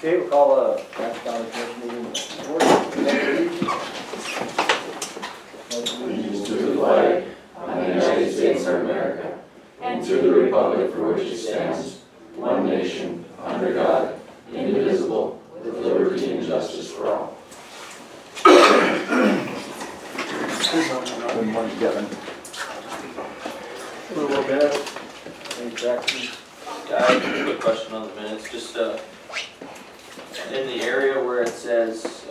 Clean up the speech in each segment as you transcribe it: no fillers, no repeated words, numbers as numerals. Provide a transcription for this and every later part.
Okay, we'll call a Ramsey County Commission meeting to order. Allegiance to the flag of the United States of America and to the republic for which it stands, one nation, under God, indivisible, with liberty and justice for all. Good morning, Kevin. A little bit. Any corrections? I have a quick question on the minutes, just in the area where it says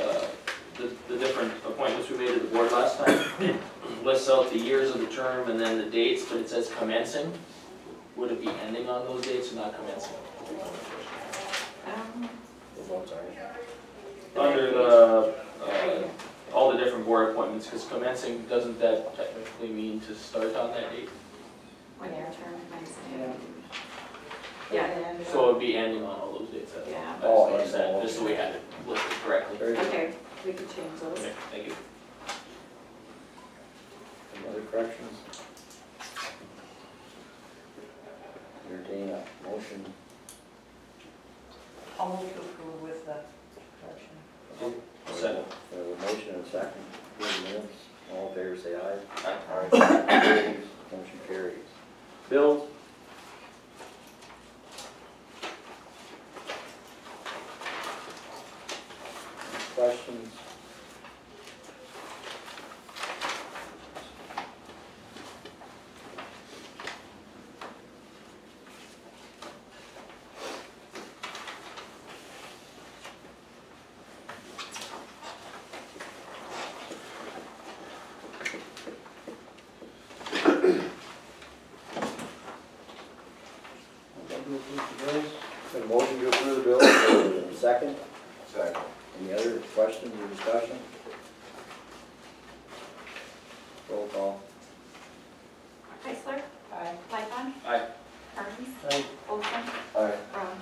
the different appointments we made to the board last time, it lists out the years of the term and then the dates, but it says commencing. Would it be ending on those dates or not commencing? Under the, all the different board appointments, because commencing, doesn't that technically mean to start on that date? When your term commences. Yeah. So it would be ending on all those dates. Yeah. That's what I said, just so we had it listed correctly. Very good. Okay, we could change those. Okay, thank you. Any other corrections? Entertain a motion. I'll move to approve with the correction. Second. We have a motion and a second. Approve the minutes. All in favor say aye. Aye. Carries. Motion carries. Bills? Questions? A motion to approve the bills, second? Second. Any other questions or discussion? Roll call. Heisler? Aye. Lightfon? Aye. Ramsey? Aye. Olson? Aye. Brown?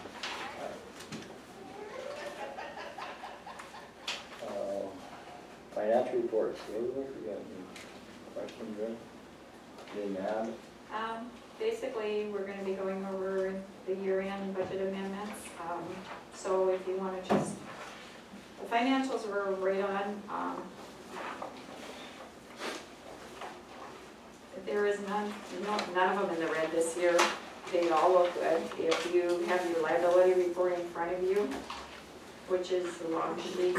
Financial reports, Elizabeth, you got any questions, right? Any add? Basically, we're gonna be going over the year-end budget amendments. So if you wanna just, the financials were right on. There is none of them in the red this year. They all look good. If you have your liability report in front of you, which is the long sheet,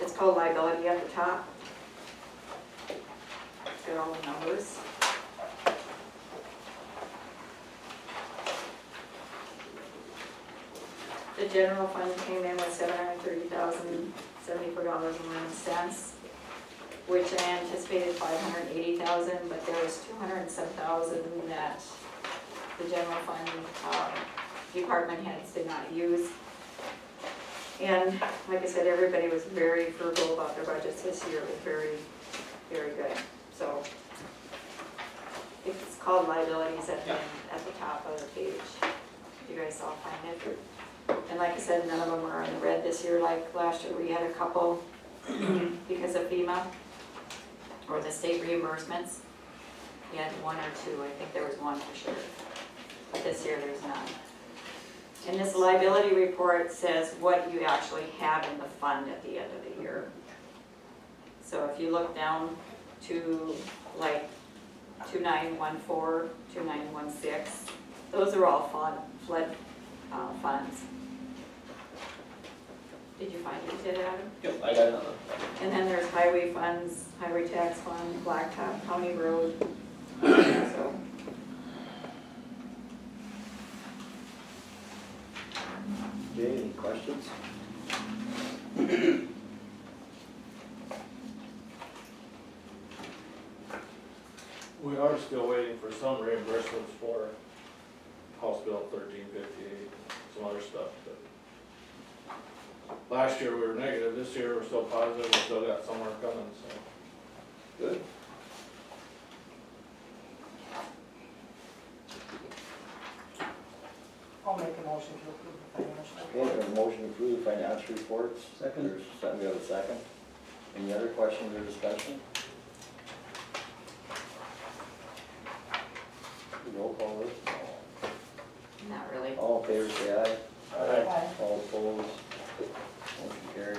it's called liability at the top. It's got all the numbers. The general fund came in with $730,074.01, which I anticipated $580,000, but there was $207,000 that the general fund department heads did not use. And like I said, everybody was very frugal about their budgets this year. It was very, very good. So it's called liabilities at the top of the page. You guys all find it. And like I said, none of them are in the red this year. Like last year, we had a couple because of FEMA or the state reimbursements. We had one or two. I think there was one for sure. But this year, there's none. And this liability report says what you actually have in the fund at the end of the year. So if you look down to like 2914, 2916, those are all flood funds. Did you find it, Ted, Adam? Yep, I got another. And then there's highway funds, highway tax fund, Blacktop County Road. So. Okay, any questions? We are still waiting for some reimbursements for House Bill 1358, some other stuff, but last year we were negative, this year we're still positive, we still got somewhere coming, so. Good. I'll make a motion to approve the financial Okay, we report. have a motion to approve the financial reports. Second. We have a second. Any other questions or discussion? Roll call, Liz. Not really. All in favor, say aye. opposed, motion carries.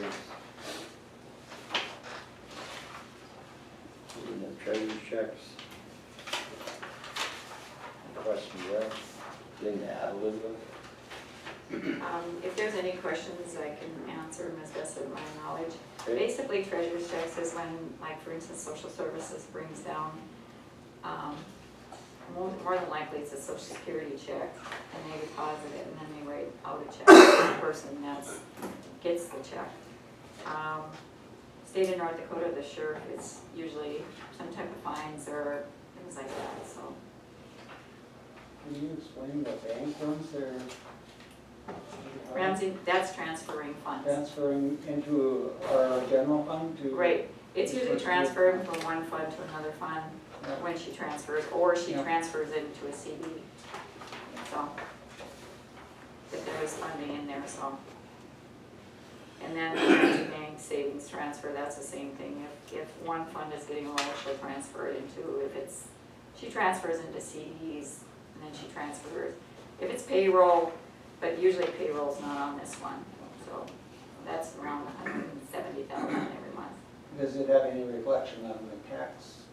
Moving to treasurer's checks. Any questions there? Anything to add, Elizabeth? If there's any questions, I can answer them as best of my knowledge. Okay. Basically, treasurer's checks is when, like, for instance, social services brings down, more than likely it's a social security check, and they deposit it, and then they write out a check to the person that gets the check. State of North Dakota, the sheriff, it's usually some type of fines or things like that, so. Can you explain what bank runs their Ramsey, that's transferring funds. transferring into our general fund to? Right, it's usually transferring from one fund to another fund Yeah. when she transfers, or she Yeah. transfers it into a CD. So, if there is funding in there, so. And then the Ramsey Bank savings transfer, that's the same thing. If one fund is getting low, she'll transfer it into, if it's, she transfers into CDs, and then she transfers. If it's payroll, but usually payroll's not on this one, so that's around 170,000 every month. Does it have any reflection on the taxes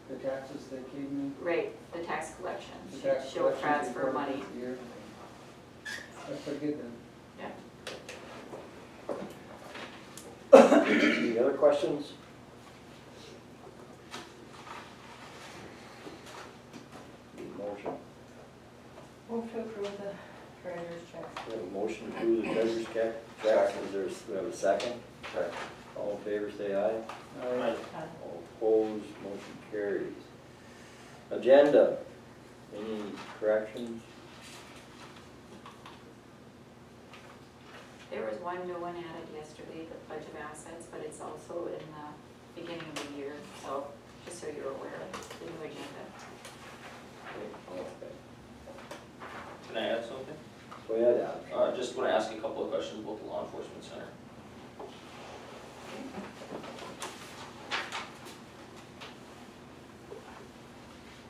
that came in? Right, the tax collection, The tax she'll collections transfer report money. this year? That's pretty good then. Any other questions? Need a motion? Move to approve the treasurer's checks. We have a motion to approve the treasurer's checks. We have a second? Second. All in favor, say aye. Right. All opposed, motion carries. Agenda, any corrections? There was one new one added yesterday, the pledge of assets, but it's also in the beginning of the year, so just so you're aware of the new agenda. Okay. Can I add something? Go ahead, Adam. Just want to ask a couple of questions about the law enforcement center.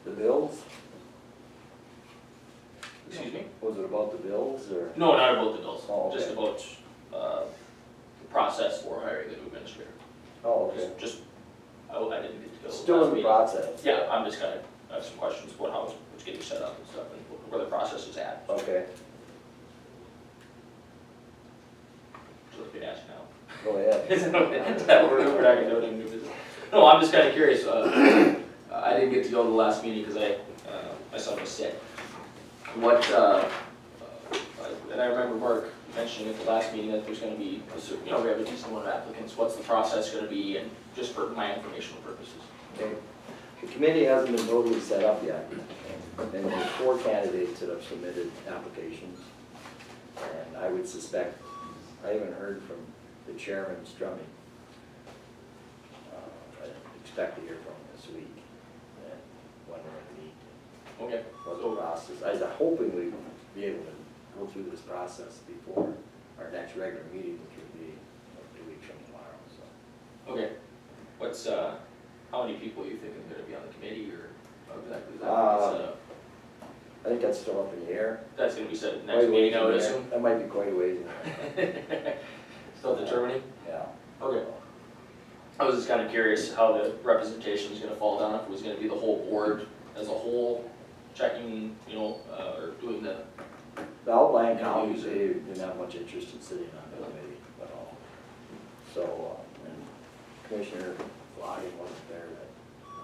The bills? Excuse me? Was it about the bills or? No, not about the bills, Oh, okay. just about the process for hiring the new administrator. Oh, okay. Just, I didn't get to go. Still last in the meeting. process? Yeah, I'm just kind of, I have some questions about how it's getting set up and stuff, and where the process is at. Okay, So if you ask now. go ahead. We're not gonna go into new business. No, I'm just kind of curious, I didn't get to go to the last meeting because my son was sick. What, and I remember Mark mentioning at the last meeting that there's gonna be, we have a decent amount of applicants, what's the process gonna be, and just for my informational purposes. Okay. The committee hasn't been totally set up yet, and there's 4 candidates that have submitted applications. And I would suspect, I haven't heard from the chairman Strumming. I expect to hear from him this week, and when we're going to meet. Okay. What the process, I was hoping we'd be able to go through this process before our next regular meeting, which would be like 2 weeks from tomorrow, so. Okay. What's, how many people you think are gonna be on the committee, or how exactly is that gonna be set up? I think that's still up in the air. That's gonna be set at Quite next a meeting, ways I would in the air. assume? That might be quite a ways in there. Still determining? Yeah. Okay. I was just kind of curious how the representation is gonna fall down, if it was gonna be the whole board as a whole, checking, or doing the, The outlying counties, they didn't have much interest in sitting on the committee at all. So, and Commissioner Floddy wasn't there that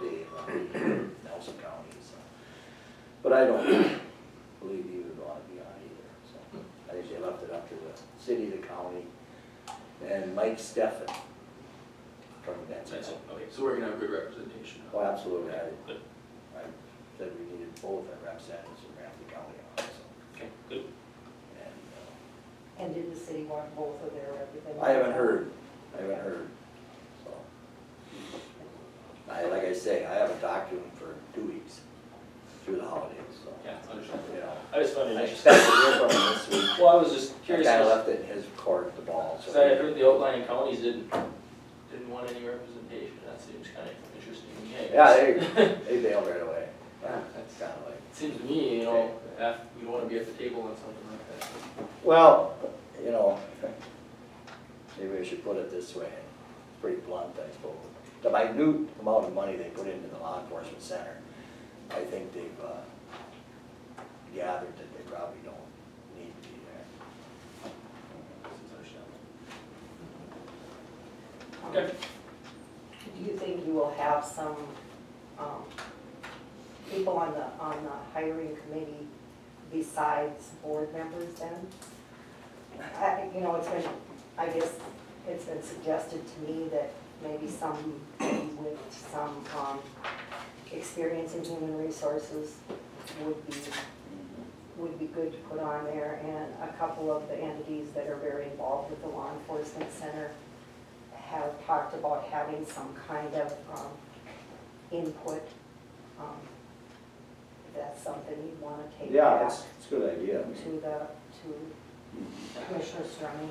day, in Nelson County, so. But I don't believe he would want to be on either, so. I think they left it up to the city, the county, and Mike Steffen from that's Benson. it, okay, so we're gonna have good representation. Oh, absolutely. Good. I said we needed both our representatives from Ramsey County on, so. Okay, good. And, And did the city want both of their representatives? I haven't heard, so. Like I say, I haven't talked to him for 2 weeks through the holidays, so, Yeah, understand. you know. I just found it I interesting. expect to hear from him this week. Well, I was just I curious, kinda because left it in his court, the ball, so. I had heard the outlying counties didn't want any representation, that seems kind of interesting to me. I guess. Yeah, they bailed right away. Yeah, That's kinda like. It seems to me, we don't wanna be at the table on something like that. Well, this way, and it's pretty blunt, I suppose. The minute amount of money they put into the law enforcement center, I think they've gathered that they probably don't need to be there. Okay. Do you think you will have some people on the hiring committee besides board members then? You know, I guess it's been suggested to me that maybe somebody with some experience in human resources would be good to put on there, and a couple of the entities that are very involved with the law enforcement center have talked about having some kind of input. If that's something you'd want to take Yeah, back it's a good idea. to Commissioner Strummy.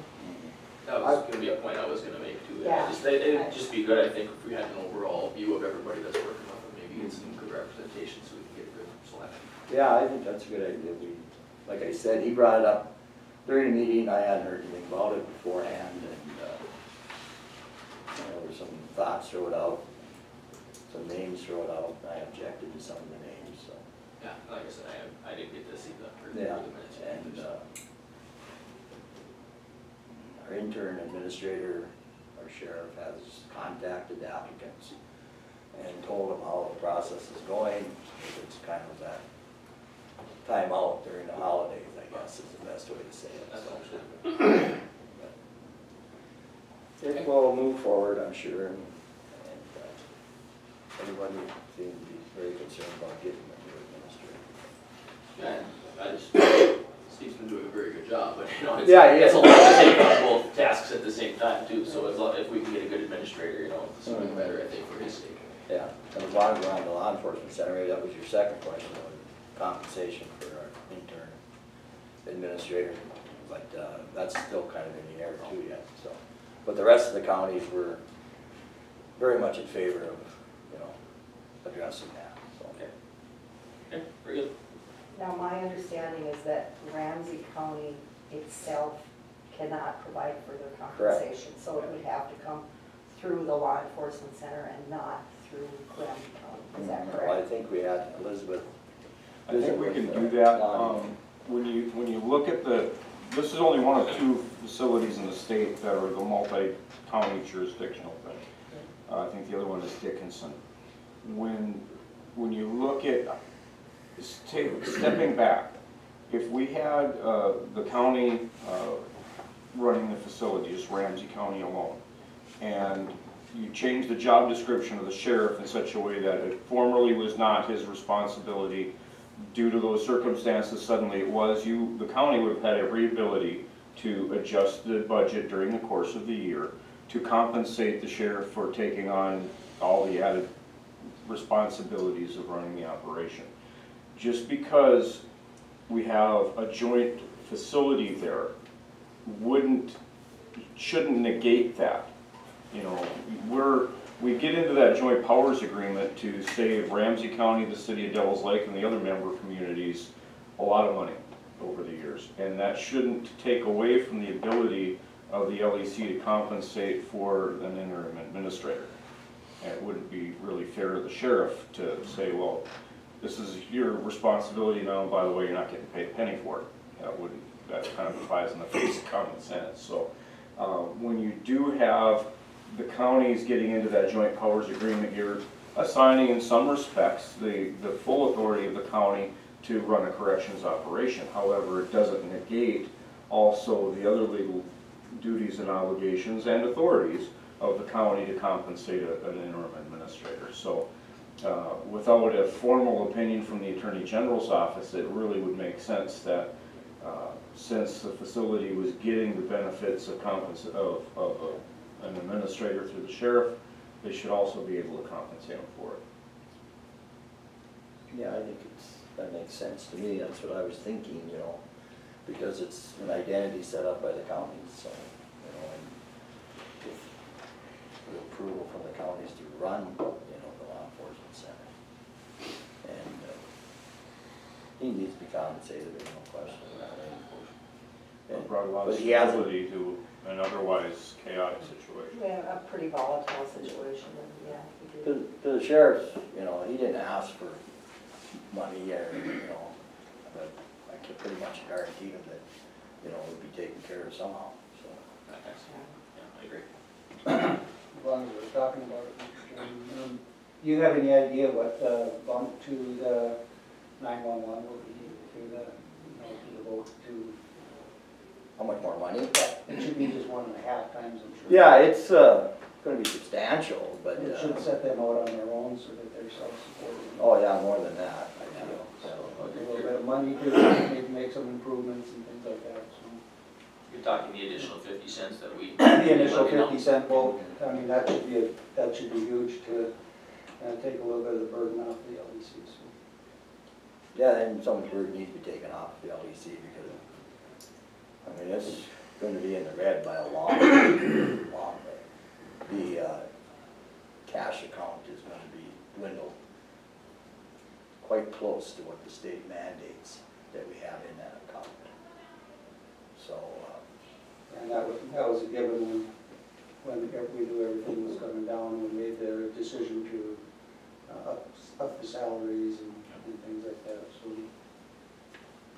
That was gonna be a point I was gonna make too. Yeah. It'd just be good, I think, if we had an overall view of everybody that's working with them, maybe get some good representation so we can get a good selection. Yeah, I think that's a good idea. Like I said, he brought it up during the meeting, I hadn't heard anything about it beforehand, and, there were some thoughts thrown out, some names thrown out, and I objected to some of the names, so. Yeah, like I said, I didn't get to see the Yeah, minutes. and, our intern administrator, our sheriff, has contacted the applicants and told them how the process is going. It's kind of that time out during the holidays, I guess, is the best way to say it. That's So, understandable. it will move forward, I'm sure, and everybody seems to be very concerned about getting a new administrator. Yeah, I just, Steve's been doing a very good job, but you know, it's, Yeah, he it's is. a lot to take on both tasks at the same time too, so as long, if we can get a good administrator, you know, the sooner the better, I think, for his sake. Yeah, and as long as we're on the law enforcement center, maybe that was your second question, compensation for our intern administrator, but that's still kind of in the air too yet, so. But the rest of the counties were very much in favor of, addressing that, so. Okay, very good. Now, my understanding is that Ramsey County itself cannot provide further compensation. So it would have to come through the law enforcement center and not through Ramsey County. Is that Well, I correct? think we had Elizabeth. I think we can visit do with, that. Lonnie. When you look at this is only one of two facilities in the state that are the multi-county jurisdictional thing. I think the other one is Dickinson. When you look at, stepping back, if we had the county running the facility, just Ramsey County alone, and you change the job description of the sheriff in such a way that it formerly was not his responsibility, due to those circumstances, suddenly it was, the county would have had every ability to adjust the budget during the course of the year to compensate the sheriff for taking on all the added responsibilities of running the operation. Just because we have a joint facility there shouldn't negate that. You know, we get into that joint powers agreement to save Ramsey County, the city of Devils Lake, and the other member communities a lot of money over the years. And that shouldn't take away from the ability of the LEC to compensate for an interim administrator. And it wouldn't be really fair to the sheriff to say, well, this is your responsibility now, and by the way, you're not getting paid a penny for it. That kind of flies in the face of common sense. So when you do have the counties getting into that joint powers agreement, you're assigning in some respects the full authority of the county to run a corrections operation. However, it doesn't negate also the other legal duties and obligations and authorities of the county to compensate an interim administrator. So without a formal opinion from the Attorney General's office, it really would make sense that since the facility was getting the benefits of an administrator through the sheriff, they should also be able to compensate them for it. Yeah, I think that makes sense to me. That's what I was thinking, because it's an identity set up by the counties, so, and with the approval from the counties to run, the law enforcement center. And he needs to be compensated, there's no question about it. It brought a lot of But he hasn't. stability to an otherwise chaotic situation. Yeah, a pretty volatile situation, and yeah, we did. The sheriff, you know, he didn't ask for money or, you know, but I could pretty much guarantee him that, you know, it would be taken care of somehow, so. Yeah, I agree. As long as we're talking about it, Mr. Chairman. Do you have any idea what the bump to the 911 will be to the, you know, to the vote to? How much more money? It should be just 1.5 times, I'm sure. Yeah, it's gonna be substantial, but, It should set them out on their own so that they're self-supporting. oh yeah, more than that, I feel, So, so. a little bit of money to maybe make some improvements and things like that, so. You're talking the additional 50 cents that we. The initial 50-cent vote, I mean, that should be huge to take a little bit of the burden off the LEC, so. Yeah, and some of the burden needs to be taken off the LEC because, I mean, it's gonna be in the red by a long, long way. The cash account is gonna be dwindled quite close to what the state mandates that we have in that account. So, And that was a given when we knew everything was coming down, we made the decision to up the salaries and things like that, so.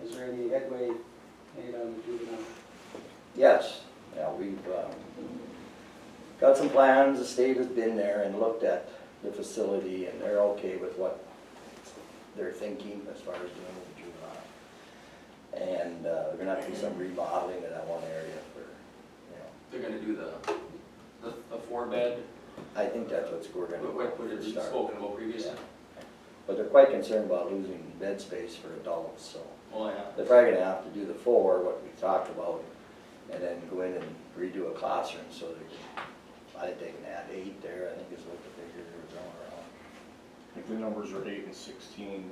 Is there any headway made on the juvenile? yes, yeah, we've got some plans. The state has been there and looked at the facility and they're okay with what they're thinking as far as doing with the juvenile. And they're gonna have to do some remodeling in that one area for, you know, They're gonna do the 4-bed, I think that's what we're gonna do. what had been spoken about previously. But they're quite concerned about losing bed space for adults, so Well, yeah. they're probably gonna have to do the 4, what we talked about, and then go in and redo a classroom, so I think they can add 8 there, I think is what the figure they were throwing around. I think the numbers are 8 and 16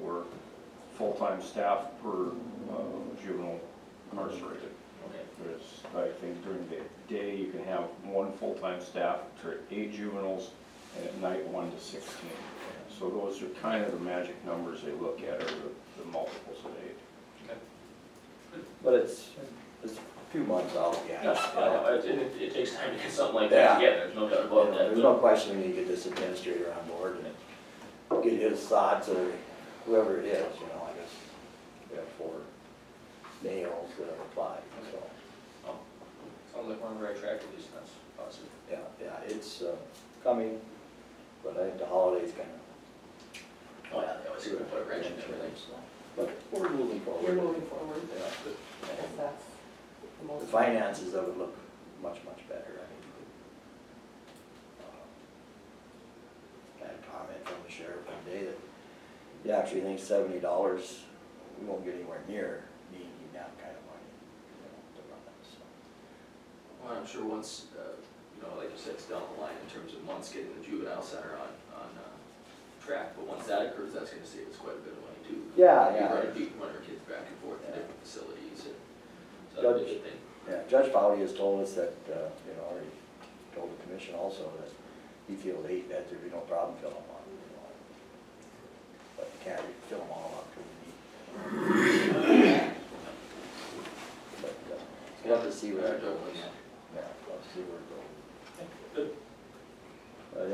for full-time staff per juvenile incarcerated. Okay. There's, I think during the day, you can have 1 full-time staff to 8 juveniles, and at night, 1 to 16. So those are kind of the magic numbers they look at, or the multiples of 8. But it's a few months out, yeah. It takes time to get something like that together, there's no doubt about that. There's no question we need to get this administrator on board and get his thoughts, or whoever it is, you know, I guess we have 4 males that have applied, so. Sounds like we're on the right track, at least that's positive. Yeah, it's coming, but I think the holidays kind of. Oh, yeah, they always put a wrench in everything. So, but we're moving forward. We're moving forward, Yeah, because that's the the most. finances of it look much, much better, I think. I had a comment from the sheriff one day that he actually thinks $70, we won't get anywhere near needing that kind of money, you know, to run it, so. Well, I'm sure once, you know, like you said, it's down the line in terms of months getting the juvenile center on track, but once that occurs, that's gonna save us quite a bit of money too. Yeah. Be running our kids back and forth to different facilities and, so that'd be a good thing. Yeah, Judge Fowley has told us that, you know, or he told the commission also that he feels 8 beds would be no problem filling them on, you know. But you can't fill them all up because we need. But, we'll have to see where it goes. Yeah, we'll have to see where it goes. Good. But I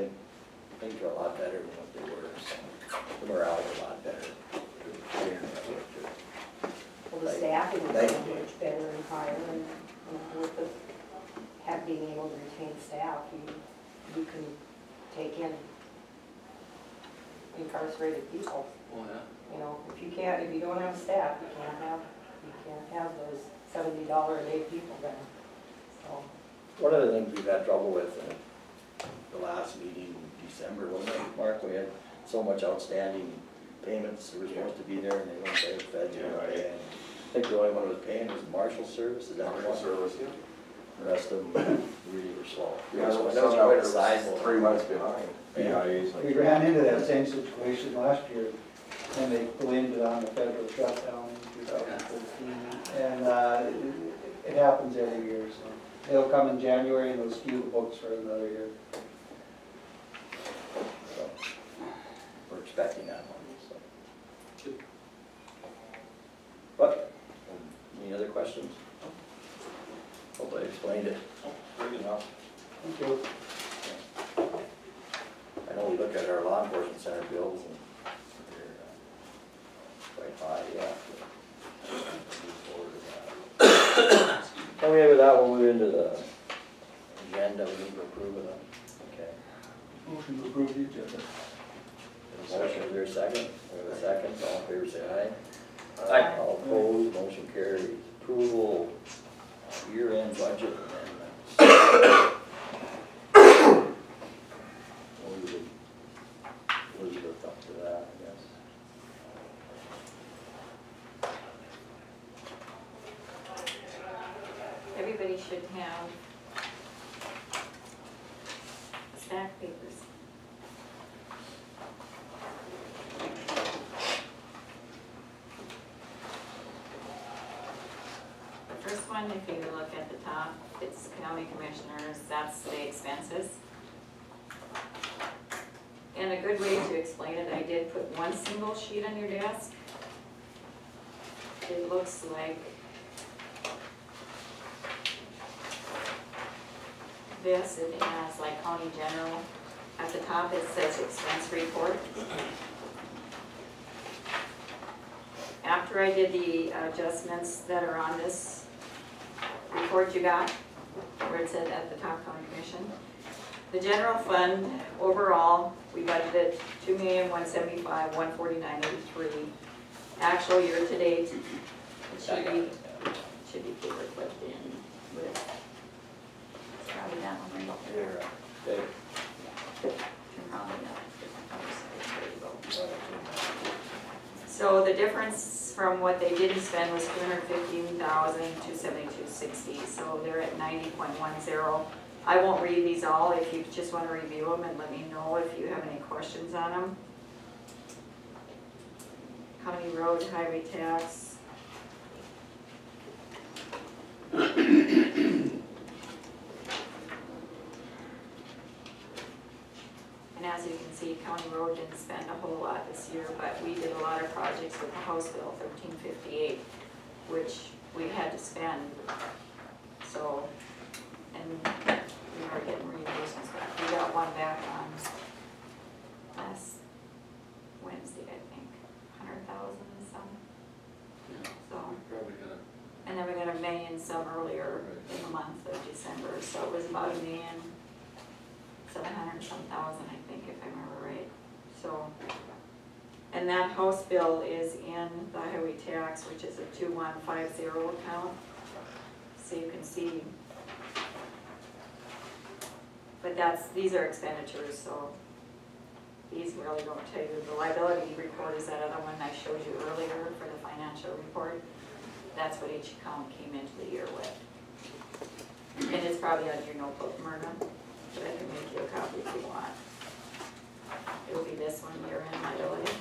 think they're a lot better than what they were, so the morale is a lot better. Well, the staffing is so much better and higher, and you know, with the, being able to retain staff, you can take in incarcerated people. Well, yeah. You know, if you don't have staff, you can't have those $70 a day people there, so. One of the things we've had trouble with in the last meeting in December, wasn't it, Mark? We had so much outstanding payments that were supposed to be there and they weren't there, feds weren't paying. I think the only one that was paying was the Marshal Service, is that the one? Service, yeah. The rest of them really were slow. Yeah, So that some was that quite a was sizable. 3 months behind. EIA's like. We ran into that same situation last year, and they blamed it on the federal shutdown in 2014. And it happens every year, so they'll come in January and they'll skew the books for another year. So, we're expecting that one, so. But, any other questions? Hope I explained explained it. Very good. Enough. Thank you. I know we look at our law enforcement center bills and they're quite high, yeah. Move forward with that. Okay, with that, we'll move into the agenda, we need to approve of them. Okay. Motion to approve the agenda. Motion, is there a second? We have a second, all in favor say aye. Aye. All opposed, motion carries. Approval, year-end budget amendments. We'll leave it up to that, I guess. Everybody should have stack papers. The first one, if you look at the top, it's county commissioners, that's the expenses. And a good way to explain it, I did put one single sheet on your desk. It looks like this, it has like county general. At the top it says expense report. After I did the adjustments that are on this report you got, where it said at the top county commission, the general fund overall, we budgeted $2,175,149.83. Actual year to date, it should be paper clipped in with, it's probably that one right there. Okay. Probably not. There you go. So the difference from what they didn't spend was $215,272.60. So they're at 90.10. I won't read these all. If you just want to review them and let me know if you have any questions on them. County road, highway tax. And as you can see, county road didn't spend a whole lot this year, but we did a lot of projects with the House Bill 1358, which we had to spend. So, and we are getting reimbursements back. We got one back on last Wednesday, I think, 100,000 and some. So, and then we got $1 million some earlier in the month of December. So it was about $1,700,000, I think, if I remember right. So, and that House bill is in the highway tax, which is a 2150 account. So you can see, but these are expenditures, so these really don't tell you. The liability report is that other one I showed you earlier for the financial report. That's what each account came into the year with. And it's probably on your notebook, Myrna, but I can make you a copy if you want. It'll be this one, year-end liability.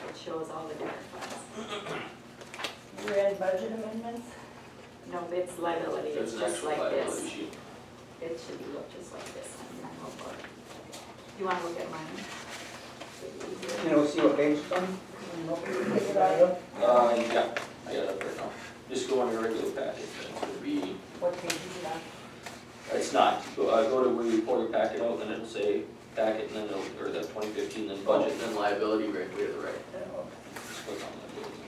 It shows all the different funds. Year-end budget amendments? No, it's liability, There's it's an just actual like liability this. sheet. It should look just like this on your notebook. You wanna look at mine? You know, see what page it's on? Pick it up. Yeah, I got it up right now. Just go on your regular packet, then it's gonna be, What page is it on? it's not, go to where you pull your packet out, and it'll say packet, and then it'll, or the 2015, then budget, and then liability right way to the right. Just click on liability.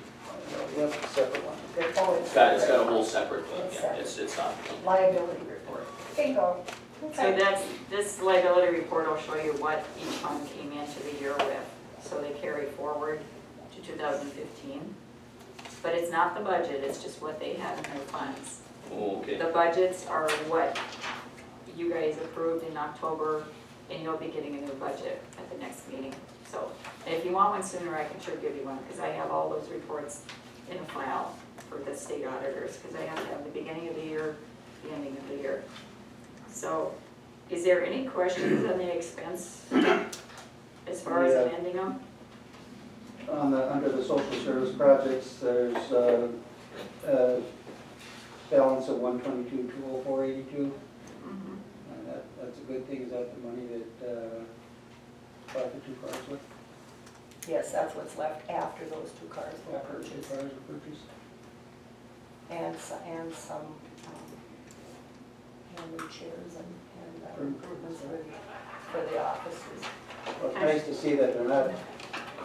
Yep, separate one. Oh, It's got a whole separate, It's yeah, it's not. liability report. Bingo. So this liability report will show you what each fund came into the year with. So they carry forward to 2015. But it's not the budget, it's just what they have in their funds. Oh, okay. The budgets are what you guys approved in October, and you'll be getting a new budget at the next meeting. So, and if you want one sooner, I can sure give you one, because I have all those reports in a file for the state auditors, because I have to have the beginning of the year, the ending of the year. So, is there any questions on the expense as far as amending them? Under the social service projects, there's a balance of 122,204.82. And that's a good thing. Is that the money that bought the 2 cars with? Yes, that's what's left after those 2 cars were After the 2 purchased. cars were purchased. and some, new chairs and improvements for the offices. Well, it's nice to see that they're not,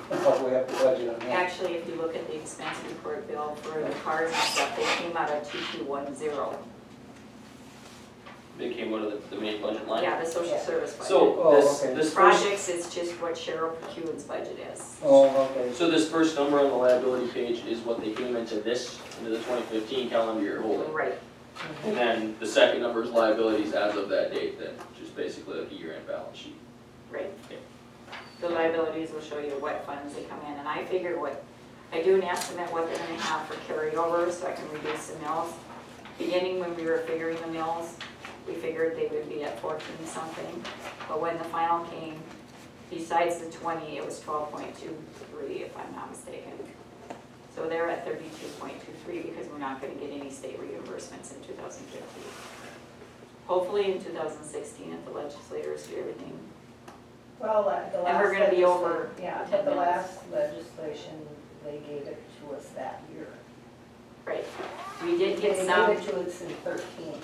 but we have to budget on that. Actually, if you look at the expense report bill for the cars and stuff, they came out of 2210. They came out of the main budget line? Yeah, the social service budget. So Oh, this, okay. this first, Projects is just what Cheryl McEwen's budget is. Oh, okay. so this first number on the liability page is what they came into the 2015 calendar year holding. Right, And then the second number is liabilities as of that date, then, just basically like a year-end balance sheet. right. Okay. The liabilities will show you what funds they come in, and I figured I do an estimate what they're gonna have for carryover, so I can reduce the mills. Beginning when we were figuring the mills, we figured they would be at 14 something, but when the final came, besides the 20, it was 12.23 if I'm not mistaken. So they're at 32.23 because we're not gonna get any state reimbursements in 2015. Hopefully in 2016, if the legislators do everything. Well, the last. And we're gonna be over Yeah, 10 but the minutes. last legislation, they gave it to us that year. Right. We did They get gave some, it to us in 13,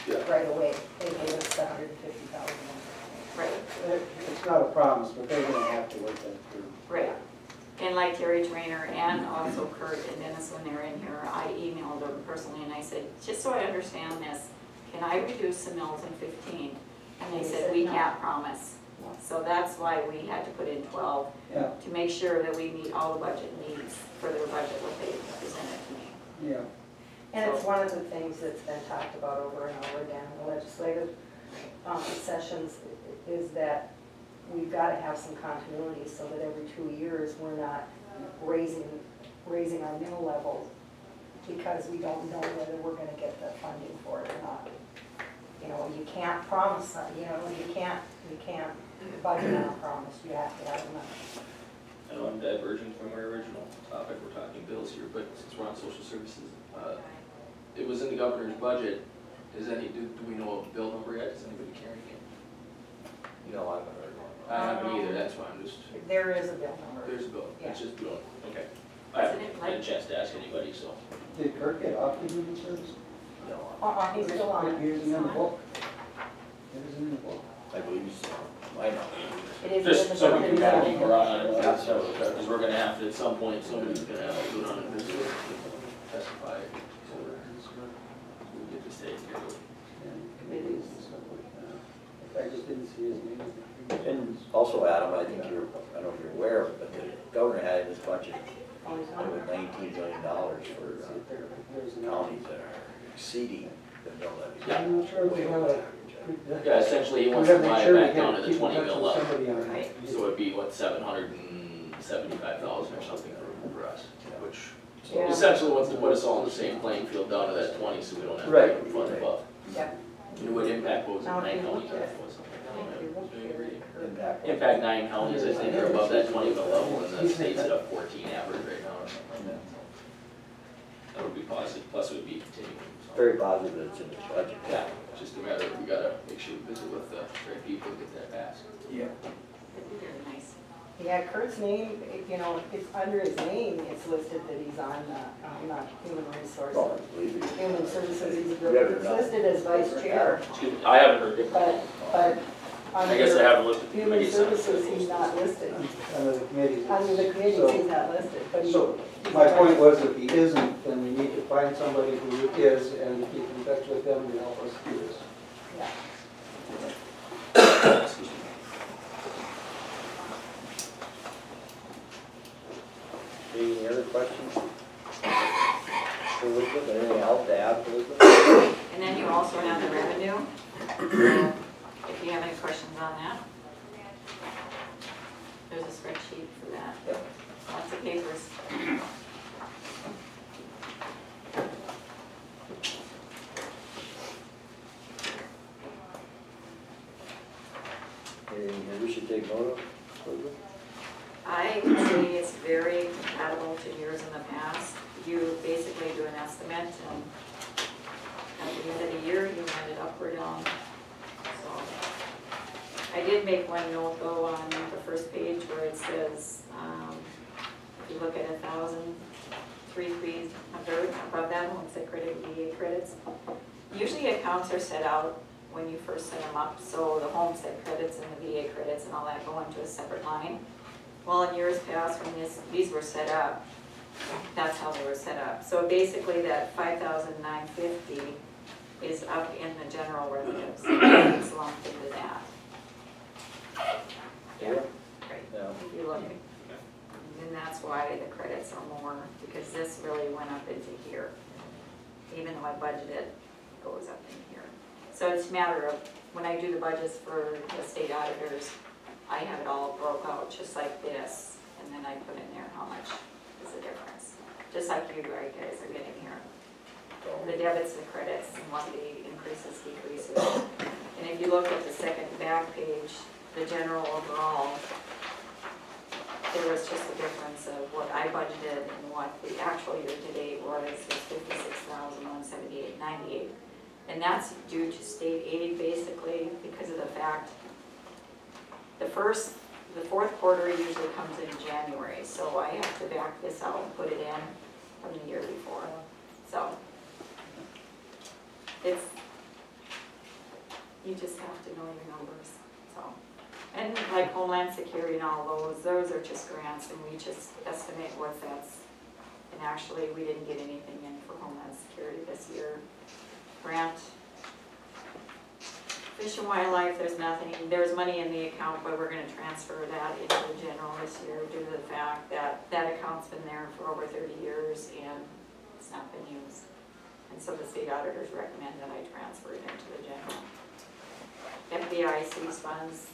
Yeah. right away. They gave us $150,000. right, It's not a promise, but they're gonna have to work that through. right. And like Terry Trainer and also Kurt and Dennis, when they were in here, I emailed them personally and I said, just so I understand this, can I reduce the mills in 15? And they said, we can't promise. So that's why we had to put in 12, Yeah, to make sure that we meet all the budget needs for their budget, what they presented to me. yeah. And it's one of the things that's been talked about over and over again in the legislative sessions, is that we've got to have some continuity so that every 2 years, we're not raising our mill level because we don't know whether we're going to get the funding for it or not. You know, you can't promise, you can't budget on a promise, you have to have enough. I know I'm diverging from our original topic, we're talking bills here, but since we're on social services, it was in the governor's budget. Do we know a bill number yet? Is anybody carrying it? No, I haven't heard one. I haven't either, that's why I'm just, There is a bill number. there's a bill, it's Yeah. just, we don't, okay. I haven't had a chance to ask anybody, so. Did Kirk get off the human service? No, He's still on it. Here's in the book. It is in the book. I believe so. I know. It is in Just the so we bill. can kind of keep our eye on it, Yeah, so- because we're gonna have to, at some point, somebody's gonna have to do it on a visit, testify. So we'll get this taken care of. And committees and stuff like that. I just didn't see his name. And also, Adam, I think I don't know if you're aware, but the governor had in his budget, Always on over it. $19 million for There's an counties that are exceeding the mill levy. Yeah. I'm not sure if we have a. Yeah, essentially, he We wants to gotta make buy sure it we back down get to the keep in 20 touch mil with level. somebody on it. Right. So it'd be, what, 775,000 or something for us, which Yeah. essentially wants to put us all in the same playing field down to that 20, so we don't have to Right. have fund above. Yep. You know what impact was it, Now, if 9 you look counties, I at- think was Impact. Impact 9 counties, I think, are above that 20 mil level, and the state's at a 14 average right now or something. That would be positive, plus it would be continuing. so. Very positive that it's in the budget. Yeah, it's just a matter of, we gotta make sure we visit with the right people to get that passed. Yeah. That'd be very nice. Yeah, Kurt's name, it's under his name, it's listed that he's on not human resources. Well, I believe you. Human services, he's You haven't it's done- listed as vice chair, Excuse me, I haven't heard it. but I guess I under haven't looked at the human committee. services, he's not listed. Under the committees. Under the committees, So- he's not listed, but he. So, my point was, if he isn't, then we need to find somebody who is and keep in touch with them to help us do this. Yeah. Excuse me. Any other questions? For Elizabeth, anything else to add, Elizabeth? And then you also have the revenue, so if you have any questions on that. There's a spreadsheet for that. Yep. Lots of papers. Anything that we should take note of, Elizabeth? I would say it's very compatible to years in the past. You basically do an estimate and at the end of the year, you end it up or down. So I did make one note though on the first page where it says, if you look at 1,000, above that, homestead credit, VA credits. Usually accounts are set out when you first set them up, so the homestead credits and the VA credits and all that go into a separate line. Well, in years past, when these were set up, that's how they were set up. So basically that 5,950 is up in the general revenues, it's lumped into that. Yeah. Right, Yeah. if you look, and that's why the credits are more, because this really went up into here. Even though I budgeted, it goes up in here. So it's a matter of, when I do the budgets for the state auditors, I have it all broke out just like this, and then I put in there how much is the difference. Just like you guys are getting here. The debits and credits, and what the increases, decreases. And if you look at the second back page, the general overall, there was just a difference of what I budgeted and what the actual year-to-date was 56,178.98. And that's due to state aid basically because of the fact the fourth quarter usually comes in January, so I have to back this out and put it in from the year before. So it's, you just have to know your numbers, so. And like Homeland Security and all those are just grants, and we just estimate what that's, and actually we didn't get anything in for Homeland Security this year. Grant, Fish and Wildlife, there's nothing, there's money in the account, but we're gonna transfer that into the general this year due to the fact that that account's been there for over 30 years and it's not been used. And so the state auditors recommend that I transfer it into the general. FDIC funds,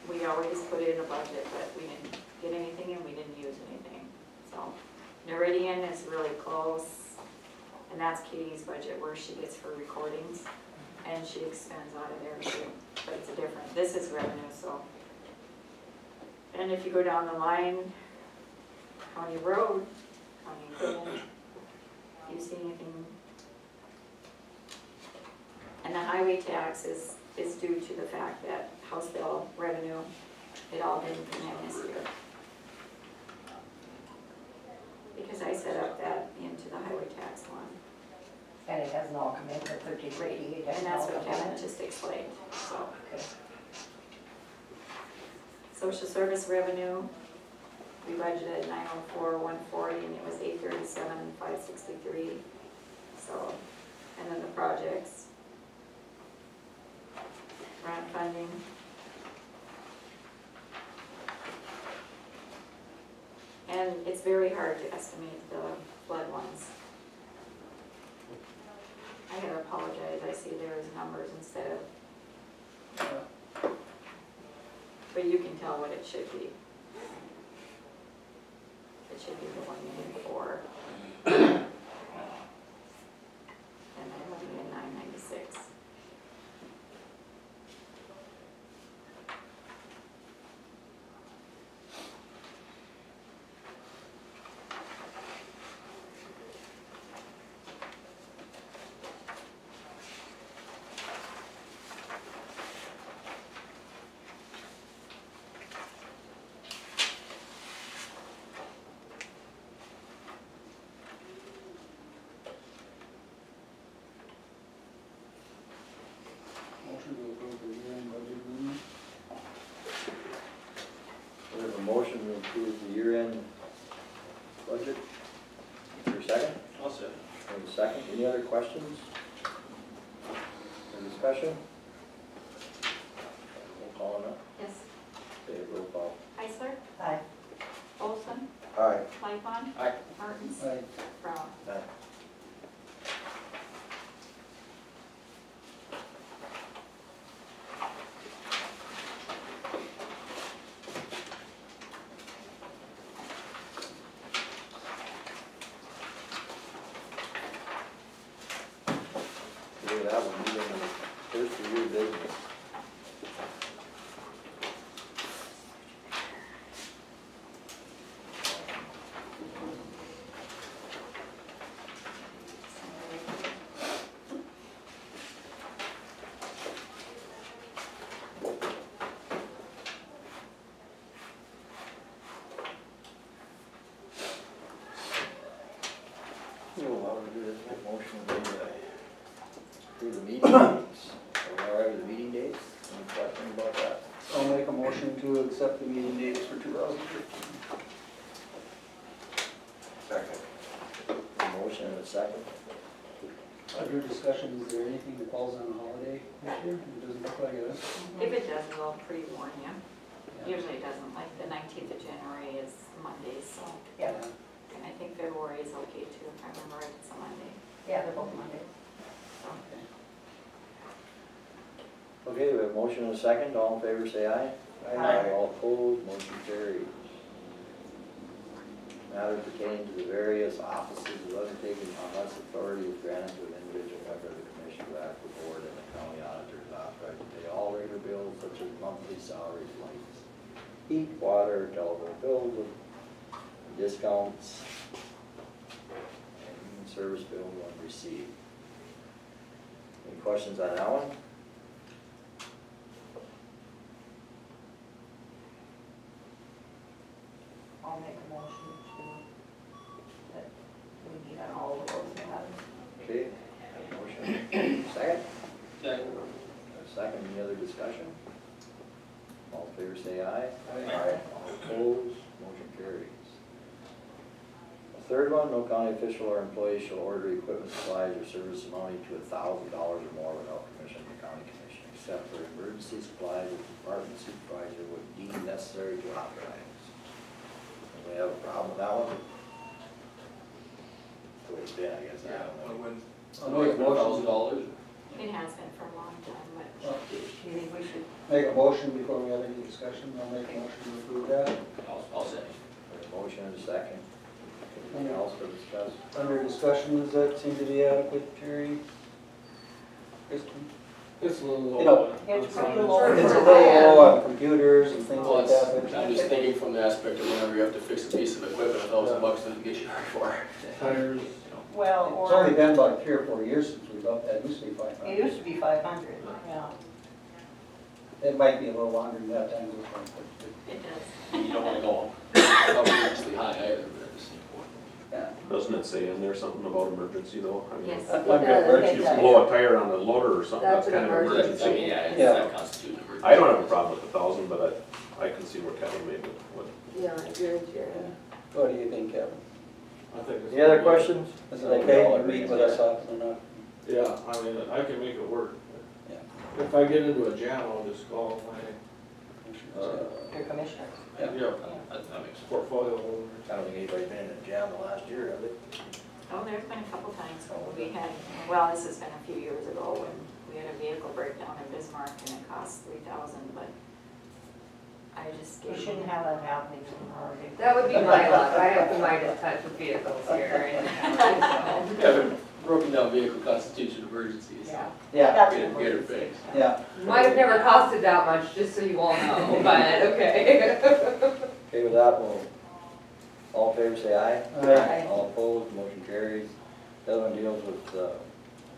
we always put it in a budget, but we didn't get anything and we didn't use anything. So Meridian is really close, and that's Katie's budget where she gets her recordings, and she expends out of there too. But it's a different, this is revenue, so. And if you go down the line, county road, county equipment, do you see anything? And the highway tax is due to the fact that House bill revenue, it all didn't come in this year. Because I set up that into the highway tax one. And it hasn't all come in for 1388. And that's what Kevin just explained, so. Okay. Social service revenue, we budgeted 904,140 and it was 837,563. So, and then the projects. Grant funding. And it's very hard to estimate the flood ones. I gotta apologize, I see there's numbers instead of, but you can tell what it should be. It should be the 1,004,000. And then 1,996,000. Motion to approve the year-end budget amendment. We have a motion to approve the year-end budget. Is there a second? I'll say. We have a second. Any other questions? Or discussion? We'll call it up. Yes. Okay, roll call. Heisler, Aye. Olson, Aye. Lightfon. Aye. Martins. Aye. Brown. Aye. Look at that one, you got the first of your business. How do we do this? Make motion to approve the meeting dates. Are we all right with the meeting dates? Any questions about that? I'll make a motion to accept the meeting dates for 2015. Second. A motion and a second. Under discussion, is there anything that falls on a holiday this year? It doesn't look like it. If it does, we'll pre-warn you. Yeah. Usually it doesn't, like the 19th of January is Monday, so, Yeah, and I think February is okay too, if I remember right, it's a Monday. yeah, they're both Mondays. Okay, we have a motion and a second. All in favor, say aye. Aye. All opposed, motion carries. Matter pertaining to the various offices of undertaken unless authority is granted to an individual member of the commission to act with board and the county auditor is authorized to pay all regular bills such as monthly salaries, lights, heat, water, telephone bills, with discounts, and human service bill when received. Any questions on that one? I'll make a motion that we need on all of those matters. Okay, have a motion. Second? Second. A second, any other discussion? All in favor say aye. Aye. All opposed, motion carries. The third one, no county official or employee shall order equipment, supplies, or service amounting to $1,000 or more without permission of the county commission, except for emergency supplies that the department supervisor would deem necessary to authorize. We have a problem with that one? The way it's been, I guess, I don't know. I'll make a motion. $1,000. It has been for a long time, but do you think we should? Make a motion before we have any discussion. I'll make a motion to approve that. I'll say. There's a motion and a second. Anything else to discuss? Under discussion, does that seem to be adequate, Terry? Kristen? It's a little You know, low. it's on pretty some- low. It's a little low on computers and things Well, like that, but I'm just thinking from the aspect of whenever you have to fix a piece of equipment, $1,000 doesn't get you very far. Tires, Well, it's only or, been about 3 or 4 years since we've upped that. It used to be it 500. used to be 500, yeah. It might be a little longer than that time. It does. You don't wanna go outrageously high either, but at the same point. Yeah. Doesn't it say in there something about emergency though? I mean, Yes. if you blow a tire on the loader or something, that's kind of an I emergency. mean, yeah, Yeah. that constitutes an emergency. I don't have a problem with 1,000, but I can see where Kevin made it. Yeah, I agree with you. What do you think, Kevin? I think it's. Any other questions? Is it okay to meet with us often enough? Yeah, I mean, I can make it work. Yeah. If I get into a jam, I'll just call my, Your commissioner. yeah, That makes sense. portfolio holder. I don't think anybody's been in a jam the last year, have they? Oh, there's been a couple times when we had, well, this has been a few years ago when we had a vehicle breakdown in Bismarck and it cost $3,000, but I just We gave. shouldn't have that happening tomorrow. That would be my luck. I have the Midas touch with vehicles here. and- Yeah, broken down vehicle constitutes an emergency, so Yeah. Yeah, That's get an it, get her emergency. fixed. yeah. Might have never costed that much, just so you all know, but okay. Okay, with that, we'll, all in favor say aye. Aye. All opposed, motion carries. The other one deals with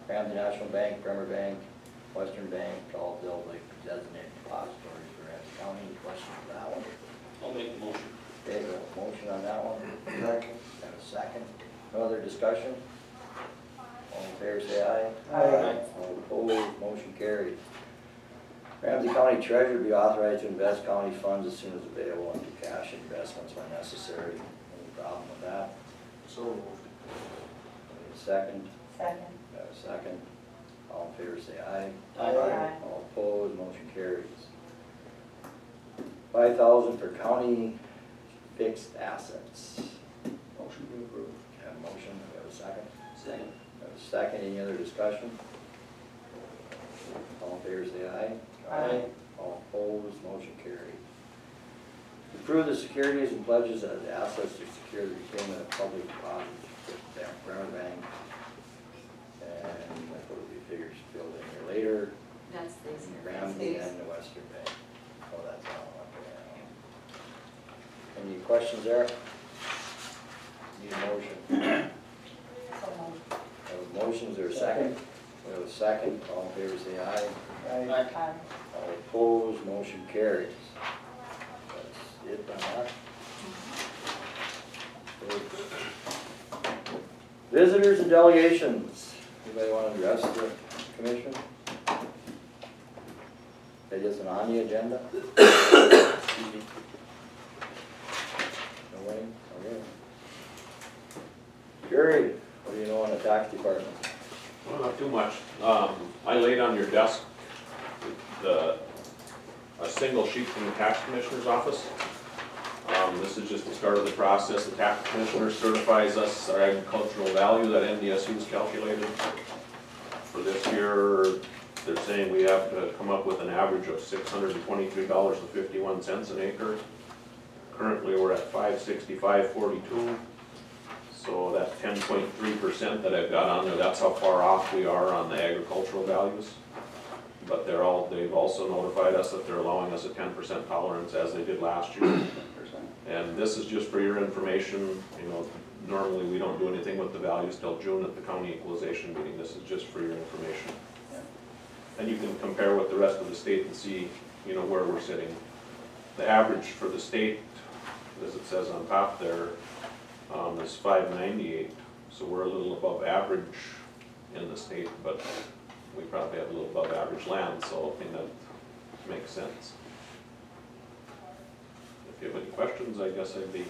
Ramsey National Bank, Bremer Bank, Western Bank, all dealt like designated depositories for Ramsey County. Any questions on that one? I'll make the motion. Okay, we have a motion on that one. Second. And a second. No other discussion? All in favor say aye. Aye. All opposed, motion carries. Ramsey County Treasurer be authorized to invest county funds as soon as available into cash investments when necessary. Any problem with that? So moved. Second. Second. Got a second. All in favor say aye. Aye. All opposed, motion carries. 5,000 for county fixed assets. Motion to approve. Have a motion, we have a second. Second. Have a second, any other discussion? All in favor say aye. Aye. All opposed, motion carries. Approve the securities and pledges as assets to secure the repayment of public deposits with Bremer Bank. And what will be figures filled in here later, That's these. Ramsey and the Western Bank. Oh, that's all, okay. Any questions there? Need a motion. So moved. Have a motion, is there a second? We have a second, all in favor say aye. Aye. Aye. All opposed, motion carries. That's it on that. Visitors and delegations, anybody want to address the commission? That isn't on the agenda? Excuse me. No way? Okay. Gary, what do you know on the tax department? Well, not too much. I laid on your desk a single sheet from the tax commissioner's office. This is just the start of the process. The tax commissioner certifies us our agricultural value that NDSU has calculated. For this year, they're saying we have to come up with an average of $623.51 an acre. Currently, we're at $565.42. So that's 10.3% that I've got on there. That's how far off we are on the agricultural values. But they've also notified us that they're allowing us a 10% tolerance as they did last year. And this is just for your information. You know, normally we don't do anything with the values till June at the county equalization meeting. This is just for your information. And you can compare with the rest of the state and see, you know, where we're sitting. The average for the state, as it says on top there, is 598. So we're a little above average in the state, but we probably have a little above average land, so I think that makes sense. If you have any questions, I guess I'd be...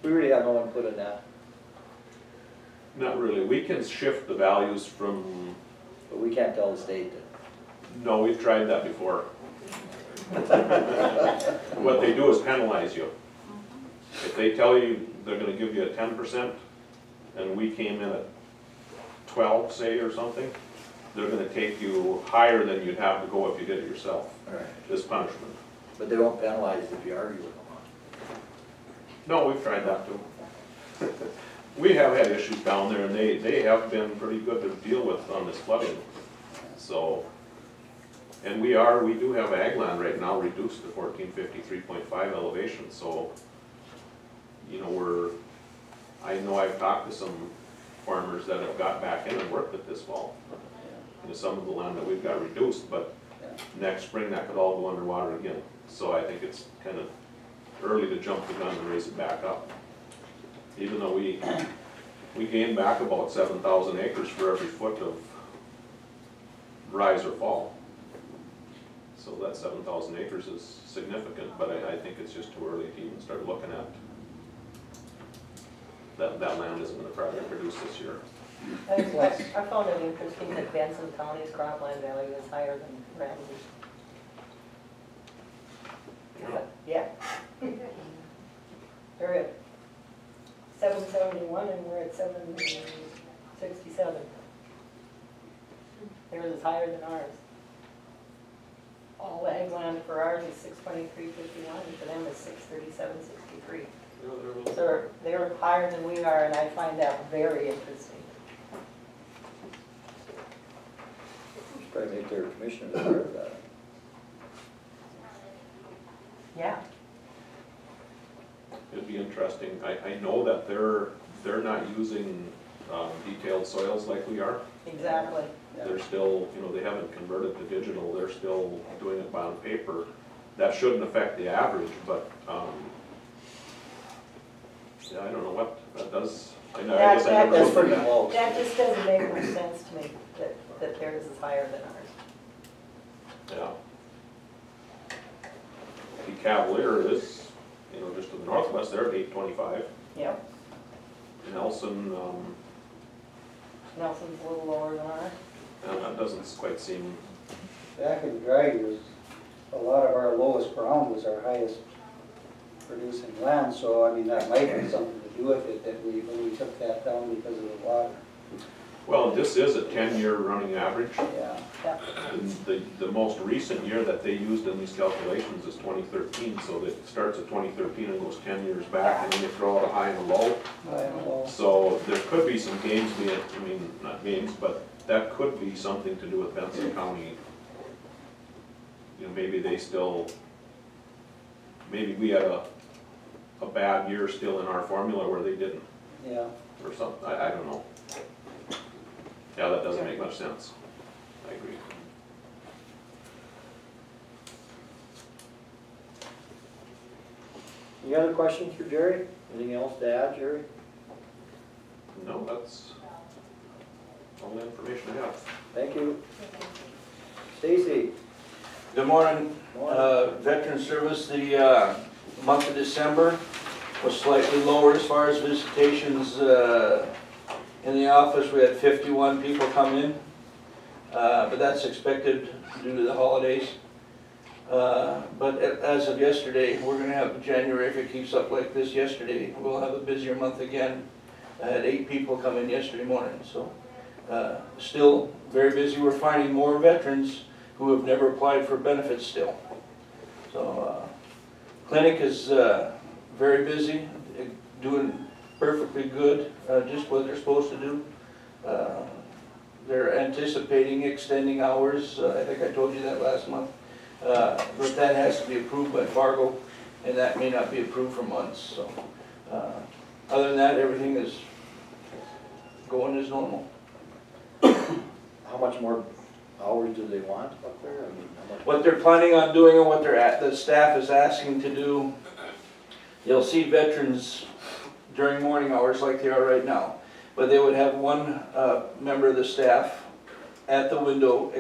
We really have no input in that, Not really. We can shift the values from... but we can't tell the state that. No, we've tried that before. What they do is penalize you. If they tell you they're gonna give you a 10%, and we came in at 12, say, or something, they're gonna take you higher than you'd have to go if you did it yourself. Right. This punishment. But they won't penalize if you argue with them on it. No, we've tried that too. We have had issues down there, and they have been pretty good to deal with on this flooding. So, and we do have ag land right now reduced to 1453.5 elevation, so, you know, I know I've talked to some farmers that have got back in and worked it this fall. You know, some of the land that we've got reduced, but next spring that could all go underwater again. So I think it's kind of early to jump the gun and raise it back up. Even though we gain back about 7,000 acres for every foot of rise or fall. So that 7,000 acres is significant, but I think it's just too early to even start looking at that land isn't going to probably produce this year. I found it interesting that Benson County's cropland value is higher than Ramsey. Yeah. They're at 771 and we're at 767. Theirs is higher than ours. All the ag land for ours is 623.51 and for them is 637.63. So they're higher than we are, and I find that very interesting. Should probably make their commissioners aware of that. Yeah. It'd be interesting. I know that they're not using detailed soils like we are. Exactly. They're still, you know, they haven't converted to digital. They're still doing it on paper. That shouldn't affect the average, but yeah, I don't know what that does. I guess I never That's looked pretty at that. close. That just doesn't make much sense to me, that theirs is higher than ours. Yeah. The Cavalier is, you know, just to the northwest, they're at 825. Yep. Nelson, Nelson's a little lower than ours. that doesn't quite seem, Back in the dry years, a lot of our lowest ground was our highest producing land, so I mean, that might have something to do with it, that when we took that down because of the water. well, this is a 10-year running average. Yeah. The most recent year that they used in these calculations is 2013, so it starts at 2013 and goes 10 years back, and then you throw out a high and a low. I don't know. So there could be some gains being, I mean, not gains, but that could be something to do with Benson County. You know, maybe they still, maybe we had a bad year still in our formula where they didn't, Yeah. or something, I don't know. Yeah, that doesn't make much sense. I agree. Any other questions for Jerry? Anything else to add, Jerry? No, that's all the information I have. Thank you. Stacy? Good morning. Morning. Veteran Service, the month of December was slightly lower as far as visitations. In the office, we had 51 people come in, but that's expected due to the holidays. But as of yesterday, we're gonna have January, if it keeps up like this yesterday, we'll have a busier month again. I had 8 people come in yesterday morning, so still very busy. We're finding more veterans who have never applied for benefits still. So clinic is very busy, doing perfectly good, just what they're supposed to do. They're anticipating extending hours. I think I told you that last month. But that has to be approved by Fargo, and that may not be approved for months. So other than that, everything is going as normal. How much more hours do they want up there? I mean, how much? What they're planning on doing and what the staff is asking to do, you'll see veterans during morning hours like they are right now. But they would have one member of the staff at the window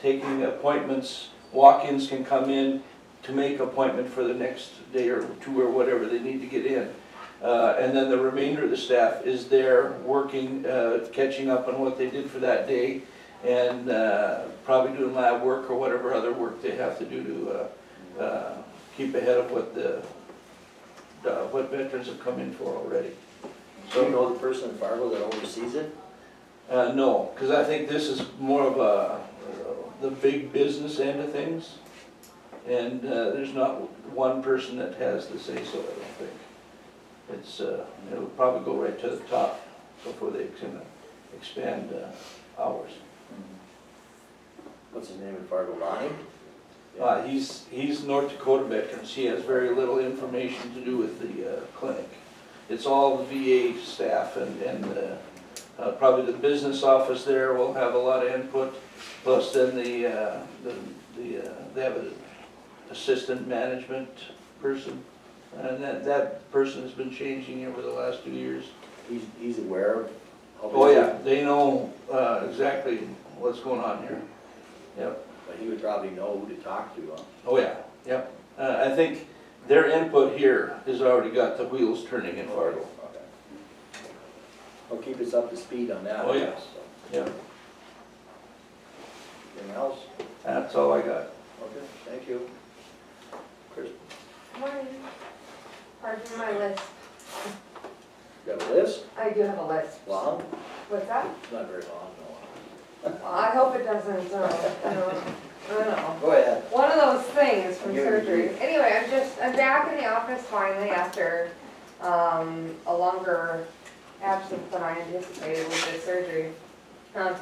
taking appointments. Walk-ins can come in to make appointment for the next day or two or whatever they need to get in. And then the remainder of the staff is there working, catching up on what they did for that day, and probably doing lab work or whatever other work they have to do to keep ahead of what veterans have come in for already. Do you know the person in Fargo that oversees it? No, because I think this is more of the big business end of things, and there's not one person that has the say so. I don't think it's it'll probably go right to the top before they can expand hours. What's his name in Fargo, Lonnie? He's North Dakota veterans. He has very little information to do with the clinic. It's all the VA staff and probably the business office there will have a lot of input. Plus then they have an assistant management person, and that person has been changing over the last 2 years. He's aware of? Oh yeah, they know exactly what's going on here. Yep. But he would probably know who to talk to, huh? Oh yeah, yep. I think their input here has already got the wheels turning in Fargo. Okay. He'll keep us up to speed on that. Oh, yeah. So. Yep. Anything else? That's all I got. Okay, thank you. Chris, Morning. Pardon my list. you got a list? I do have a list. Long? What's that? It's not very long, no. Well, I hope it doesn't, I don't know. Go ahead. One of those things from Yeah, surgery. Anyway, I'm back in the office finally after a longer absence than I anticipated with this surgery. So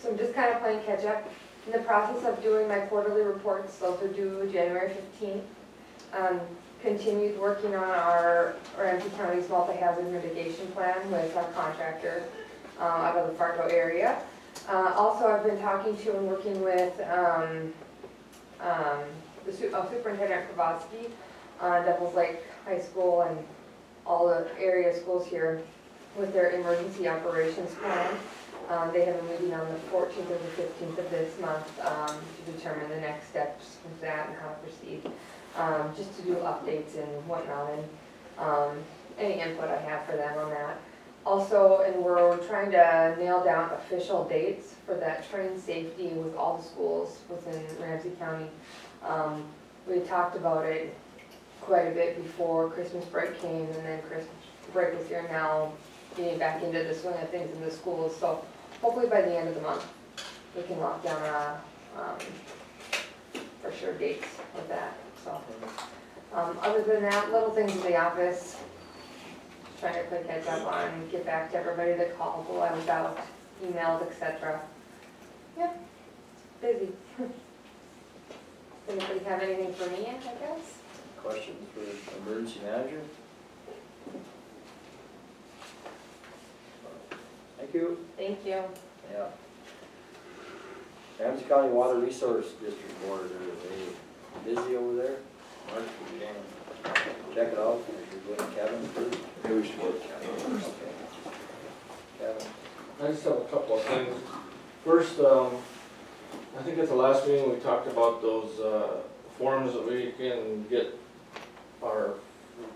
I'm just kind of playing catch up. In the process of doing my quarterly reports, those are due January 15th. Continued working on our Ramsey County's multi-hazard mitigation plan with our contractor out of the Fargo area. Also, I've been talking to and working with Superintendent Kravosky on Devils Lake High School and all the area schools here with their emergency operations plan. They have a meeting on the 14th or the 15th of this month to determine the next steps with that and how to proceed. Just to do updates and whatnot, and any input I have for them on that. Also, and we're trying to nail down official dates for that train safety with all the schools within Ramsey County. We talked about it quite a bit before Christmas break came, and then Christmas break is here now, getting back into the swing of things in the schools. So hopefully by the end of the month, we can lock down a for sure dates with that. So other than that, little things in the office. Trying to play catch up on, get back to everybody that called while I was out, emails, etc. Yeah, busy. Does anybody have anything for me, I guess? Questions for emergency manager? Thank you. Thank you. Yeah. Ramsey County Water Resource District Board, are they busy over there? Mark, you want to check it out? If you're going, Kevin, first? Maybe we should work. Okay. I just have a couple of things. First, I think at the last meeting, we talked about those forms that we can get our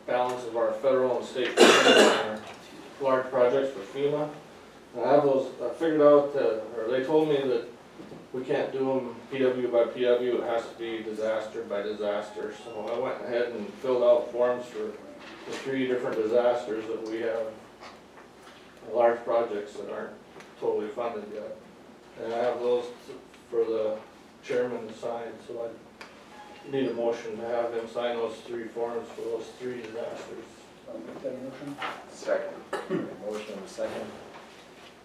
balance of our federal and state funding on our large projects for FEMA. And I have those, I figured out, or they told me that we can't do them PW by PW, it has to be disaster by disaster. So I went ahead and filled out forms for the 3 different disasters that we have, large projects that aren't totally funded yet. And I have those for the chairman to sign, so I need a motion to have him sign those 3 forms for those 3 disasters. I'll make that motion. Second. Motion and a second.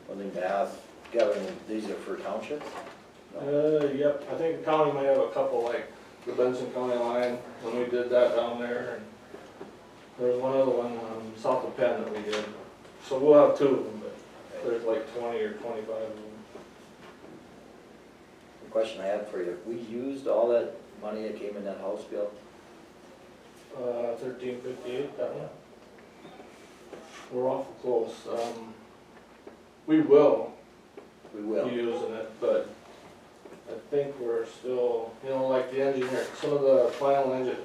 One thing to ask, Kevin, these are for townships? Yep, I think the county might have a couple, like the Benson County line, when we did that down there, and there's one other one, south of Penn that we did. So we'll have 2 of them, but there's like 20 or 25 of them. The question I had for you, we used all that money that came in that House bill? 1358, that one. We're awful close. We will We be will. using it, but I think we're still, you know, like the engineer, some of the final engine,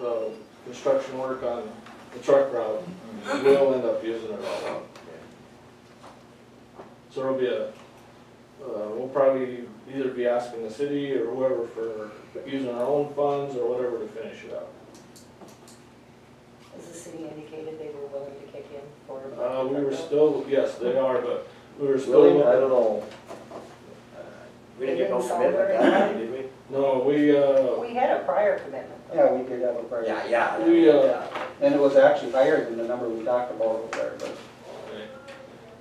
construction work on the truck route, we'll end up using it all up. So there'll be a, we'll probably either be asking the city or whoever for using our own funds or whatever to finish it up. Has the city indicated they were willing to kick in for? We were still, yes, they are, but we were still. William, I don't know. We didn't get no commitment that way, did we? No, we. We had a prior commitment. Yeah, we did have a prior. Yeah. We, And it was actually higher than the number we talked about over there, but.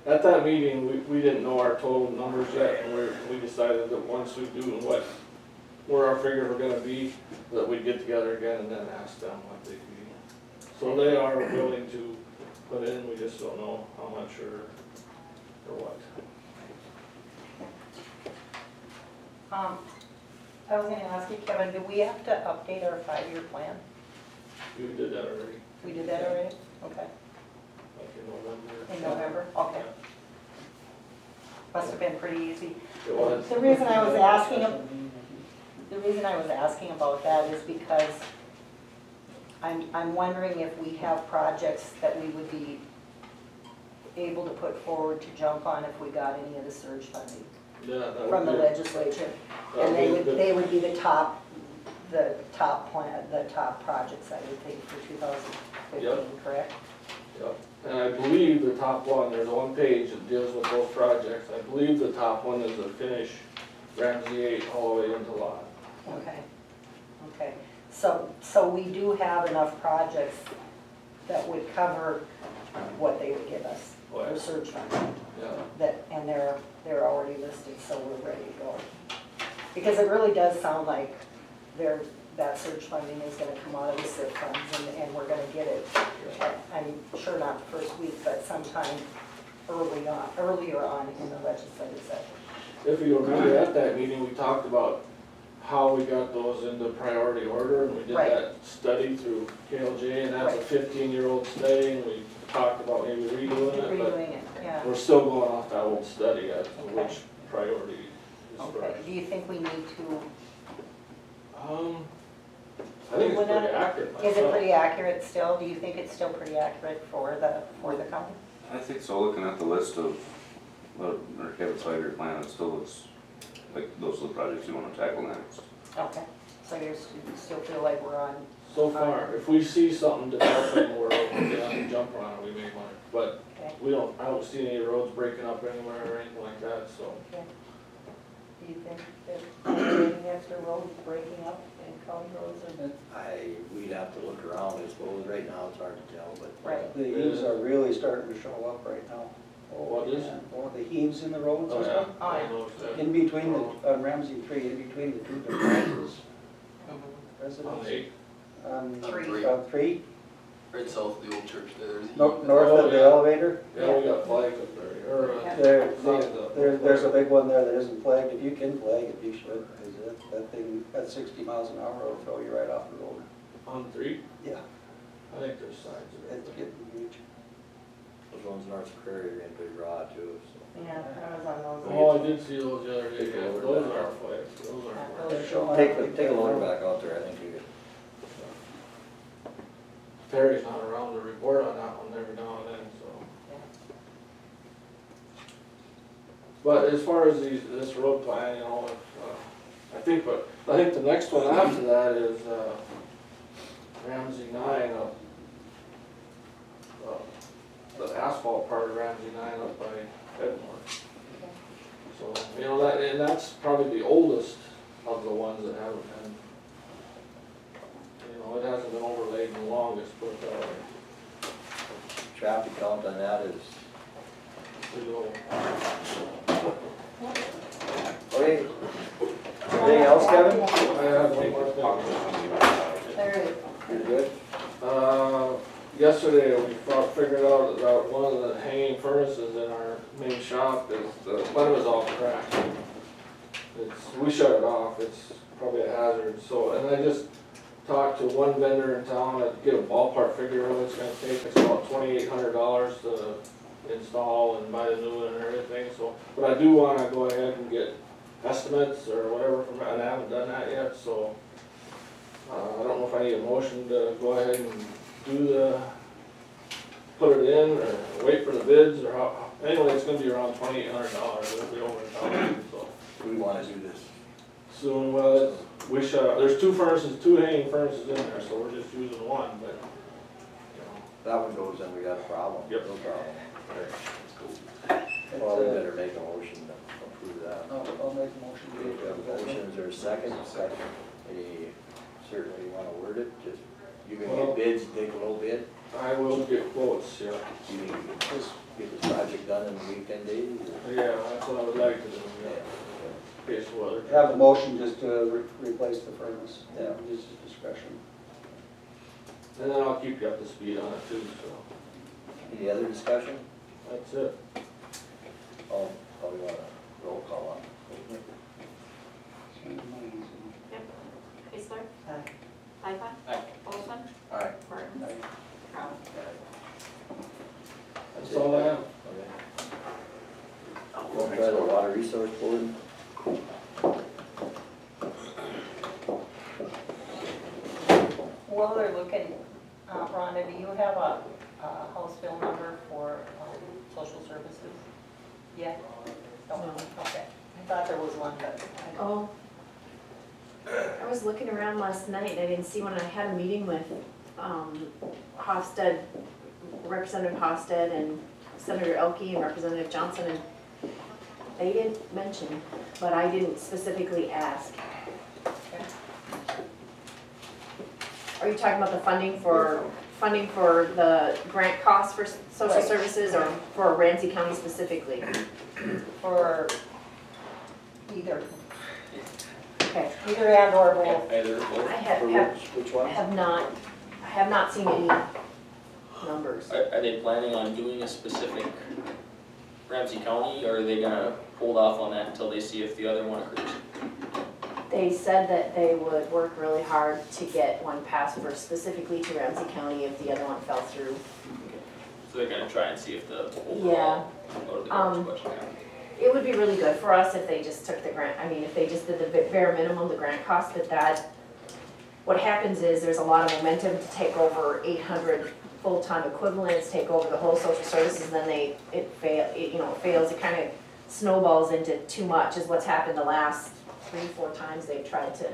At that meeting, we didn't know our total numbers yet, and we decided that once we do where our figures were gonna be, that we'd get together again and then ask them what they'd be. So they are willing to put in, we just don't know how much or what. I was gonna ask you, Kevin, do we have to update our 5-year plan? We did that already, We did that already? Okay. like in November. In November? Okay. Must have been pretty easy. It was. The reason I was asking about that is because I'm wondering if we have projects that we would be able to put forward to jump on if we got any of the surge funding Yeah, that would from the be- legislature. that And would be good. they would be the top projects, I would think, for 2015, Yep. correct? Yep. And I believe the top one, there's one page that deals with those projects. I believe the top one is to finish Ramsey 8 all the way into lot. Okay, okay. So we do have enough projects that would cover what they would give us Oh, yeah. for surge funding. Yeah. And they're already listed, so we're ready to go. Because it really does sound like that surge funding is gonna come out of the SIP funds and we're gonna get it, I'm sure not the first week, but sometime earlier on in the legislative session. If you remember at that meeting, we talked about how we got those into priority order, and we did Right. that study through KLJ, and that's a Right. 15-year-old study, and we talked about maybe redoing it, Redoing it, yeah. but we're still going off that old study as to Okay. which priority is Okay, first. do you think we need to, I think it's pretty accurate is it myself. pretty accurate still? Do you think it's still pretty accurate for the county? I think so, looking at the list of, or Kevin's 5-year plan, it still looks like those are the projects you wanna tackle next. Okay, so you still feel like we're on, So far, if we see something developing, we're open to jump on it, we may want it, but okay, I don't see any roads breaking up anywhere or anything like that, so. okay. Do you think that any extra roads breaking up in county roads or? We'd have to look around, I suppose, right now it's hard to tell, but. Right. The eaves are really starting to show up right now. Oh, what is? Oh, the heaves in the roads Oh, and yeah. stuff. Oh, yeah. I noticed that. In between on Ramsey 3, in between the 2 different houses. On Residents. 8. Three. On 3, Right south of the old church there's. north Oh, of the yeah. elevator. Yeah, we got flags up there, or, Yeah. There's a big one there that isn't flagged. If you can flag it, you should. 'Cause that thing, at 60 miles an hour, will throw you right off the road. on 3, Yeah, I think there's signs of it. it's getting huge. Those ones in North Prairie are in big raw too, so. Yeah, I was on those. Oh, I did see those the other day, yeah, those are flags, those are. They're showing Take a loader back out there, I think you could. Terry's not around to report on that one every now and then, so. But as far as this road plan, you know, I think the next one after that is, Ramsey 9 up, the asphalt part of Ramsey 9 up by Edmore. So, you know, and that's probably the oldest of the ones that haven't been, you know, it hasn't been overlaid the longest, but, Traffic count on that is, pretty low. okay. Anything else, Kevin? I have one more thing. There, You're good? Yesterday, we figured out that one of the hanging furnaces in our main shop is, the bottom is all cracked. We shut it off, it's probably a hazard, so, and I just talked to one vendor in town to get a ballpark figure of what it's gonna take. It's about $2,800 to install and buy the new one and everything, so, but I do wanna go ahead and get estimates or whatever from it, and I haven't done that yet, so, I don't know if I need a motion to go ahead and put it in, or wait for the bids, or how, anyway, it's gonna be around $2,800, it'll be over 1,000, so. We wanna do this. Soon, well, there's two hanging furnaces in there, so we're just using one, but, you know. That one goes in, we got a problem. Yep. No problem. Well, we better make a motion to approve that. I'll make a motion to We have a motion, is there a second? Second. Any, certainly you wanna word it, just, you can Well- get bids, take a little bid, I will get quotes, yeah. you can just get this project done in the weekend days, or? Yeah, that's what I would like to do, Yeah. yeah. Case weather. Have a motion just to replace the furnace. Yeah. Use discretion. And then I'll keep you up to speed on it too, so, Any other discussion? that's it. Oh, we want a roll call on. Isler? Aye. Lightfoot? Aye. Olson? Aye. Martin? Aye. Crown? That's all I have. Okay. We'll try the water resource board. while they're looking, Rhonda, do you have a House bill number for social services? Yeah? No, okay. I thought there was one, but I don't. Oh. I was looking around last night and I didn't see one. I had a meeting with Hofstad, Representative Hofstad and Senator Elke and Representative Johnson, and they didn't mention, but I didn't specifically ask. Are you talking about the funding for the grant costs for social Right. services, or for Ramsey County specifically? For either, Okay. either and or both. Either or both. I For which one? have not seen any numbers. Are they planning on doing a specific Ramsey County, or are they gonna hold off on that until they see if the other one occurs? They said that they would work really hard to get one passed for specifically to Ramsey County if the other one fell through. So they're gonna try and see if the Yeah. go to the garbage budget. It would be really good for us if they just took the grant, I mean, if they just did the bare minimum, the grant cost, but that, what happens is there's a lot of momentum to take over 800 full-time equivalents, take over the whole social services, then it fails, it kind of snowballs into too much, is what's happened the last 3-4 times they've tried to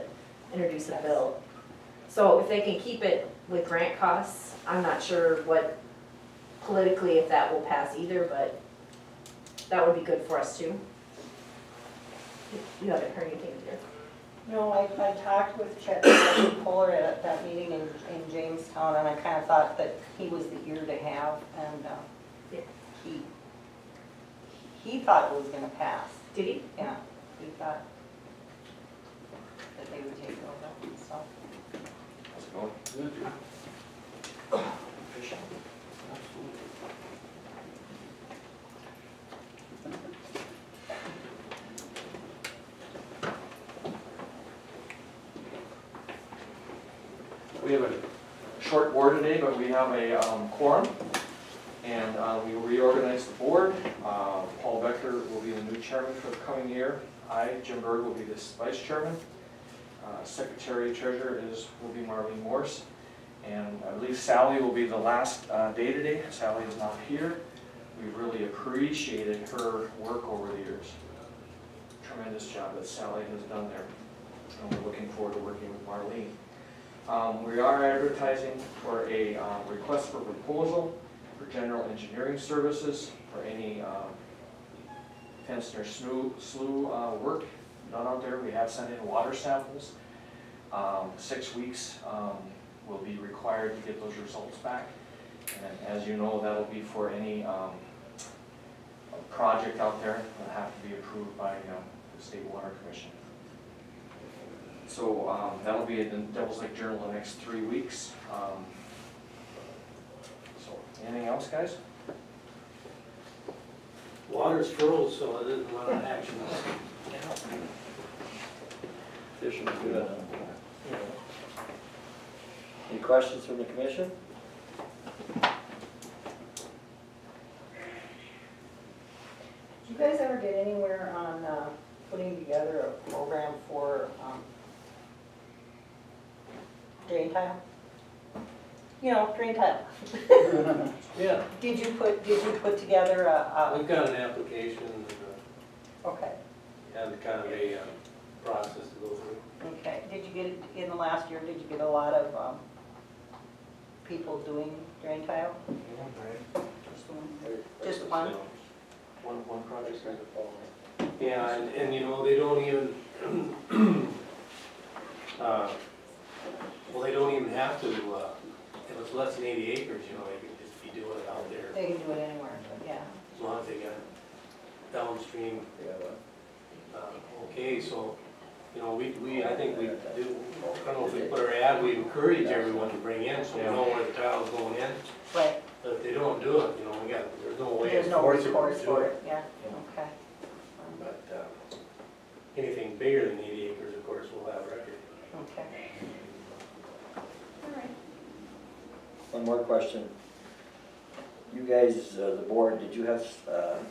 introduce a bill. So if they can keep it with grant costs, I'm not sure what, politically, if that will pass either, but that would be good for us too. You haven't heard anything, dear? No, I talked with Chet Kohler at that meeting in Jamestown, and I kind of thought that he was the ear to have, and Yeah. he thought it was gonna pass. Did he? Yeah, he thought that they would take it over, so. How's it going? Good. We have a short board today, but we have a quorum. And we reorganized the board. Paul Becker will be the new chairman for the coming year. Jim Berg, will be the vice chairman. Secretary treasurer will be Marlene Morse. And I believe Sally will be the last day today. Sally is not here. We really appreciated her work over the years. Tremendous job that Sally has done there. And we're looking forward to working with Marlene. We are advertising for a request for proposal for general engineering services for any fenced or slough work done out there. We have sent in water samples. 6 weeks will be required to get those results back. And as you know, that'll be for any project out there that have to be approved by the State Water Commission. So that'll be in the Devils Lake Journal the next 3 weeks. So anything else, guys? Water's froze, so it isn't a lot of action. Fishing's good. Any questions from the commission? Did you guys ever get anywhere on putting together a program for drain tile? You know, drain tile. Yeah, Did you put together a, we've got an application okay, and kind of a process to go through. okay. Did you get it in the last year, did you get a lot of people doing drain tile? Just the one? Just one? One project right to follow. Yeah, and you know, they don't even, well, they don't even have to, if it's less than 80 acres, you know, they can just be doing it out there. They can do it anywhere, but yeah. As long as they got downstream. Okay, so, you know, I think we do, I don't know if we put our ad, we encourage everyone to bring in, so we know where the tile's going in. Right. But if they don't do it, you know, there's no way There's of no forcing them recourse to do for it. it, yeah, okay. But anything bigger than 80 acres, of course, we'll have record. Okay. All right. One more question. You guys, the board, did you have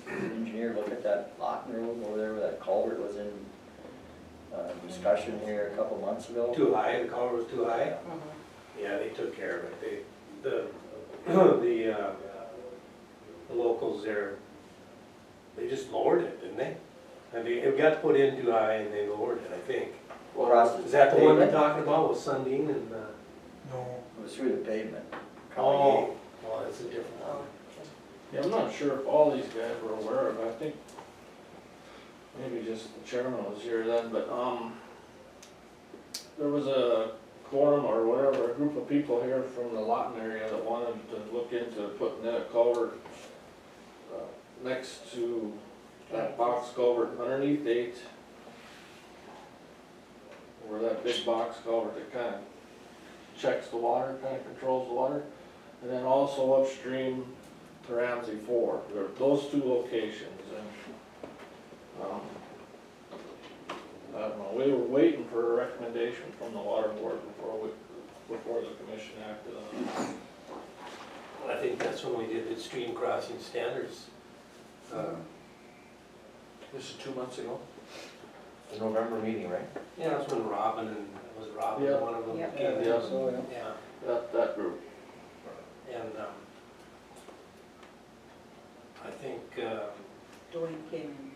engineer look at that Locken Road over there where that culvert was in discussion here a couple months ago? Too high, the culvert was too high? Mhm. Yeah, they took care of it. The locals there, they just lowered it, didn't they? And it got put in too high and they lowered it, I think. Across Is that the one you're pavement? talking about with Sundin and? No. It was through the pavement. Oh, well, that's a different one. Oh, Yeah, I'm not sure if all these guys were aware of it. I think maybe just the chairman was here then, but there was a quorum or whatever, a group of people here from the Lawton area that wanted to look into putting in a culvert next to that box culvert underneath 8, where that big box culvert that kind of checks the water, kind of controls the water, and then also upstream to Ramsey 4. There are those 2 locations, and I don't know, we were waiting for a recommendation from the water board before the commission acted on it. I think that's when we did the stream crossing standards. This is 2 months ago? The November meeting, right? Yeah, that's when Robin and, was Robin Yeah. one of them? Yeah. came in? Yeah. Yeah, That group. and I think, Dwayne came in.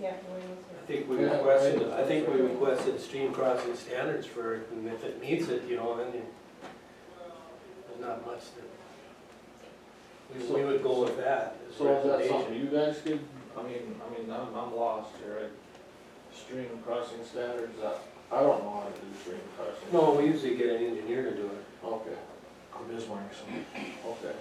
Yeah, Dwayne was I think we Yeah, requested, right. I think we requested stream crossing standards for it, and if it meets it, you know, then there's not much that, we would go with that as So is that recommendation. something you guys could, I mean, I'm lost here, right? Stream crossing standards, I don't know how to do stream crossing. No, we usually get an engineer to do it. Okay, For Bismarck, so. okay.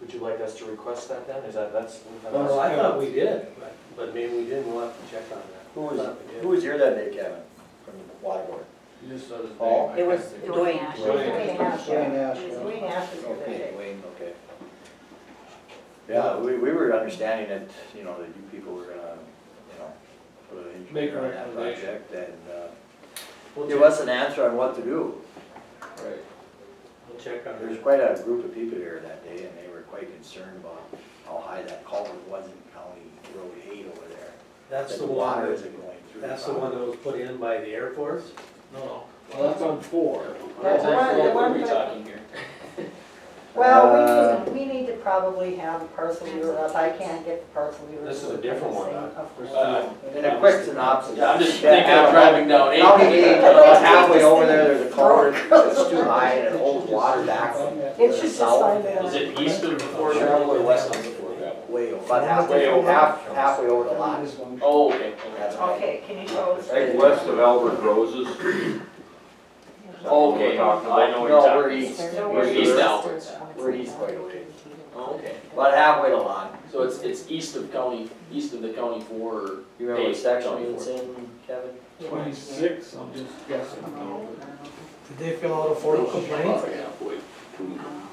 Would you like us to request that then? Is that's? Well, I thought we did, but maybe we didn't, we'll have to check on that. Who was here that day, Kevin, from the water board? You just said his name. Paul? I It was can't think. Dwayne Ash. Dwayne Ash, yeah. Dwayne Ash, It was yeah. Dwayne Ash was here that Okay, day. Wayne, okay. Yeah, we were understanding that, you know, that you people were gonna, you know, put an Make engineer a on that recommendation. project and We'll give check- us an answer on what to do. Right. We'll check on There's it. quite a group of people here that day and they were quite concerned about how high that culvert was in County Road 8 over there. That's That the water one, isn't going through. that's the one that was put in by the Air Force? No, well, that's on 4. That's the one- the What are one we that- talking here? Well, we need to probably have a parcel viewer up, I can't get the parcel viewer. This is a different one, Of course. In a quick synopsis. Yeah, I'm just thinking of driving down 8. County 8, about halfway over there, there's a culvert that's too high and it holds water back from It should just south. find it. Is it east of before gravel or west of before gravel? Way over, about halfway over, halfway over the line. Oh, okay. That's right. Okay, can you show us? Like west of Albert Rose's. Okay, I know what you're No, talking we're about. east. We're east Alberts. We're east quite a ways. Oh, okay. About halfway to line. So it's east of county, east of the county 4. You remember what Eight, section county it's 4. in, Kevin? 26, I'm just guessing. Did they fill out a formal complaint?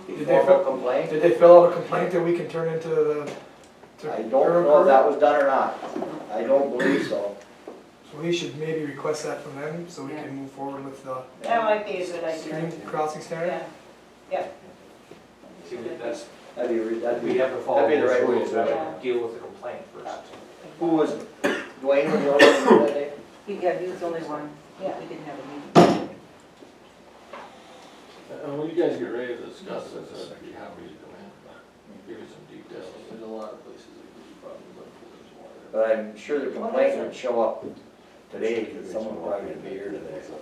Did they Formal fill, complaint? did they fill out a complaint that we can turn into the? I don't know if that was done or not. I don't believe so. So we should maybe request that from them, so we Yeah. can move forward with the That might be a good idea. stream crossing standard? Yeah, See, that's, That'd be, that'd we be, have to follow that'd be the those right way rules, to we do it. have to deal with the complaint first. Who was, Dwayne was the only one that day? yeah, he was the only one, Yeah. we didn't have a meeting. And when you guys get ready to discuss this, I'd be happy to come in, give you some details. There's a lot of places that could be problems up there's water. But I'm sure the complaint would show up today, because someone probably gonna be here today, so.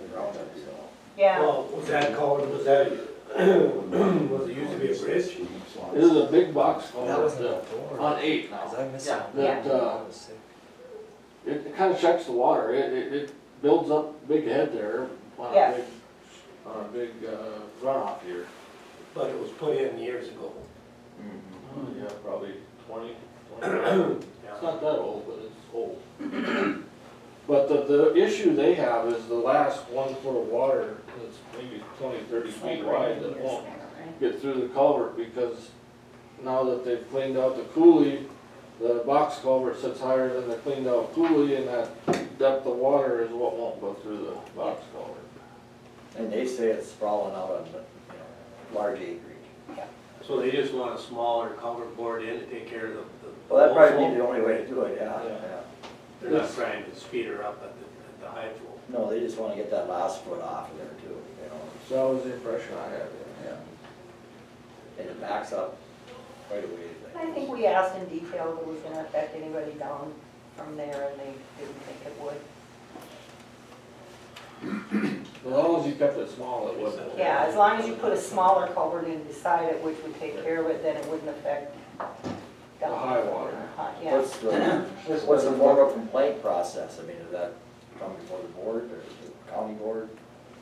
Yeah, Well, was that called, was that, was it used to be a bridge? This is a big box That culvert wasn't before. on 8 now. Was I missing? Yeah. That, it kind of checks the water, it builds up a big head there on Yeah. a big runoff here. But it was put in years ago. Oh, yeah, probably 20. It's not that old, but it's old. But the issue they have is the last 1 foot of water that's maybe 20, 30 feet wide that won't get through the culvert, because now that they've cleaned out the coulee, the box culvert sits higher than the cleaned out coulee, and that depth of water is what won't go through the box culvert. And they say it's sprawling out on, large acreage. So they just want a smaller culvert board in to take care of the. Well, that'd probably be the only way to do it, yeah. They're not trying to speed her up at the high flow. No, they just wanna get that last foot off of there too, So that was the impression I had. yeah. And it backs up quite a ways. I think we asked in detail if it was gonna affect anybody down from there, and they didn't think it would. As long as you kept it small, it wasn't. Yeah, as long as you put a smaller culvert in beside it, which would take care of it, then it wouldn't affect. The high water. Yeah. What's the more complaint process? I mean, does that come before the board or the county board?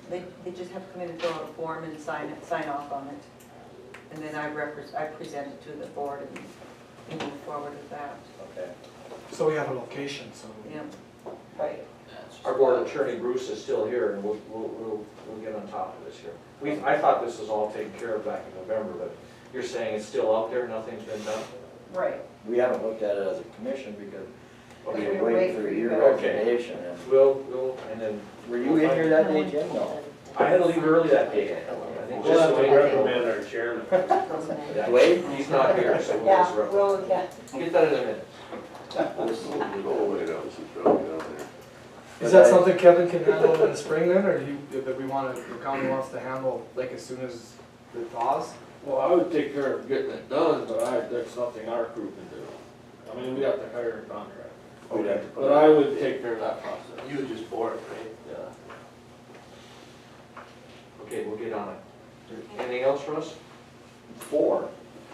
They just have to come in and fill out a form and sign off on it. And then I present it to the board and move forward with that. Okay. So we have a location, so. Yeah. Right. Our board attorney Bruce is still here, and we'll get on top of this here. I thought this was all taken care of back in November, but you're saying it's still out there, nothing's been done? Right. We haven't looked at it as a commission because we Okay. were waiting for your Okay. recommendation. And And then, were you in here that day, Jim? No. I had to leave early that day. I think We'll have just to the way- recommend our chairman. Wade? He's not here, so we'll Yeah, just recommend. well, yeah. Get that in a minute. Is that something Kevin can handle in the spring then, or do you, that we want to, the county wants to handle like as soon as it thaws? Well, I would take care of getting it done, but that's nothing our crew can do. I mean, we have to hire a contractor. We'd have to put But I would take care of that process. You would just bore it, right? Yeah. Okay, we'll get on it. Anything else for us? 4.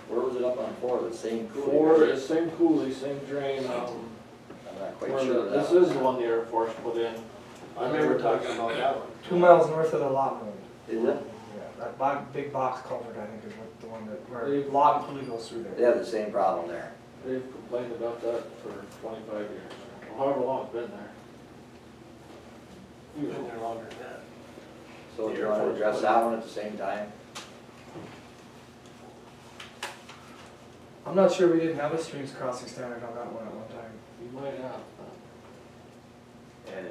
Where was it up on 4? The same coulee? Four, same coulee, same drain, I'm not quite where sure. this is the one the Air Force put in. I remember talking about that one. 2 miles north of the lot road. Is it? Yeah, that big box culvert, I think, is what the one that, where lot and coulee goes through They there. have the same problem there. They've complained about that for 25 years, however long it's been there. You've been there longer than that. So do you want to address that one at the same time? I'm not sure we didn't have a streams crossing standard on that one at one time. You might have. And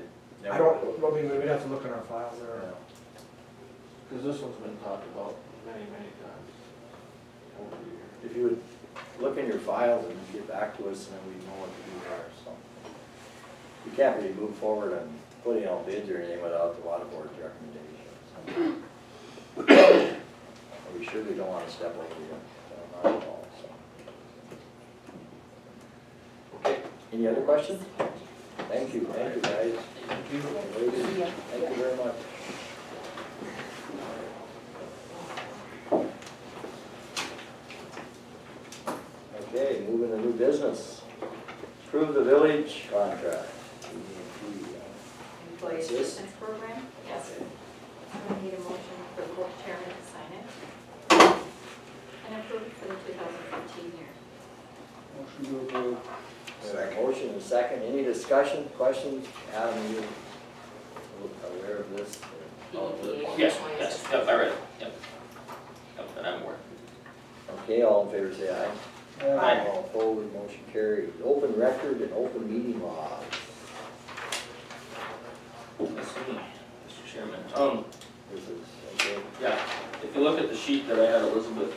I don't, I mean, we'd have to look in our files there. Because this one's been talked about many, many times over the years. If you would look in your files and get back to us, and then we know what to do there, so. We can't really move forward on putting out bids or anything without the water board's recommendation. We surely don't wanna step over you, not at all, so. Okay, any other questions? Thank you guys. Thank you. Thank you very much. Okay, moving to new business. Approve the village contract. Employee assistance program? Yes, sir. So we need a motion for the board chairman to sign it. And approve it for the 2015 year. Motion to approve. Motion and second. Any discussion, questions? Adam, you aware of this? Yes, yep, I read it, yep. Yep, and I'm aware. Okay, all in favor say aye. Aye. All opposed, motion carried. Open record and open meeting laws. That's me, Mr. Chairman. This is, okay. Yeah, if you look at the sheet that I had Elizabeth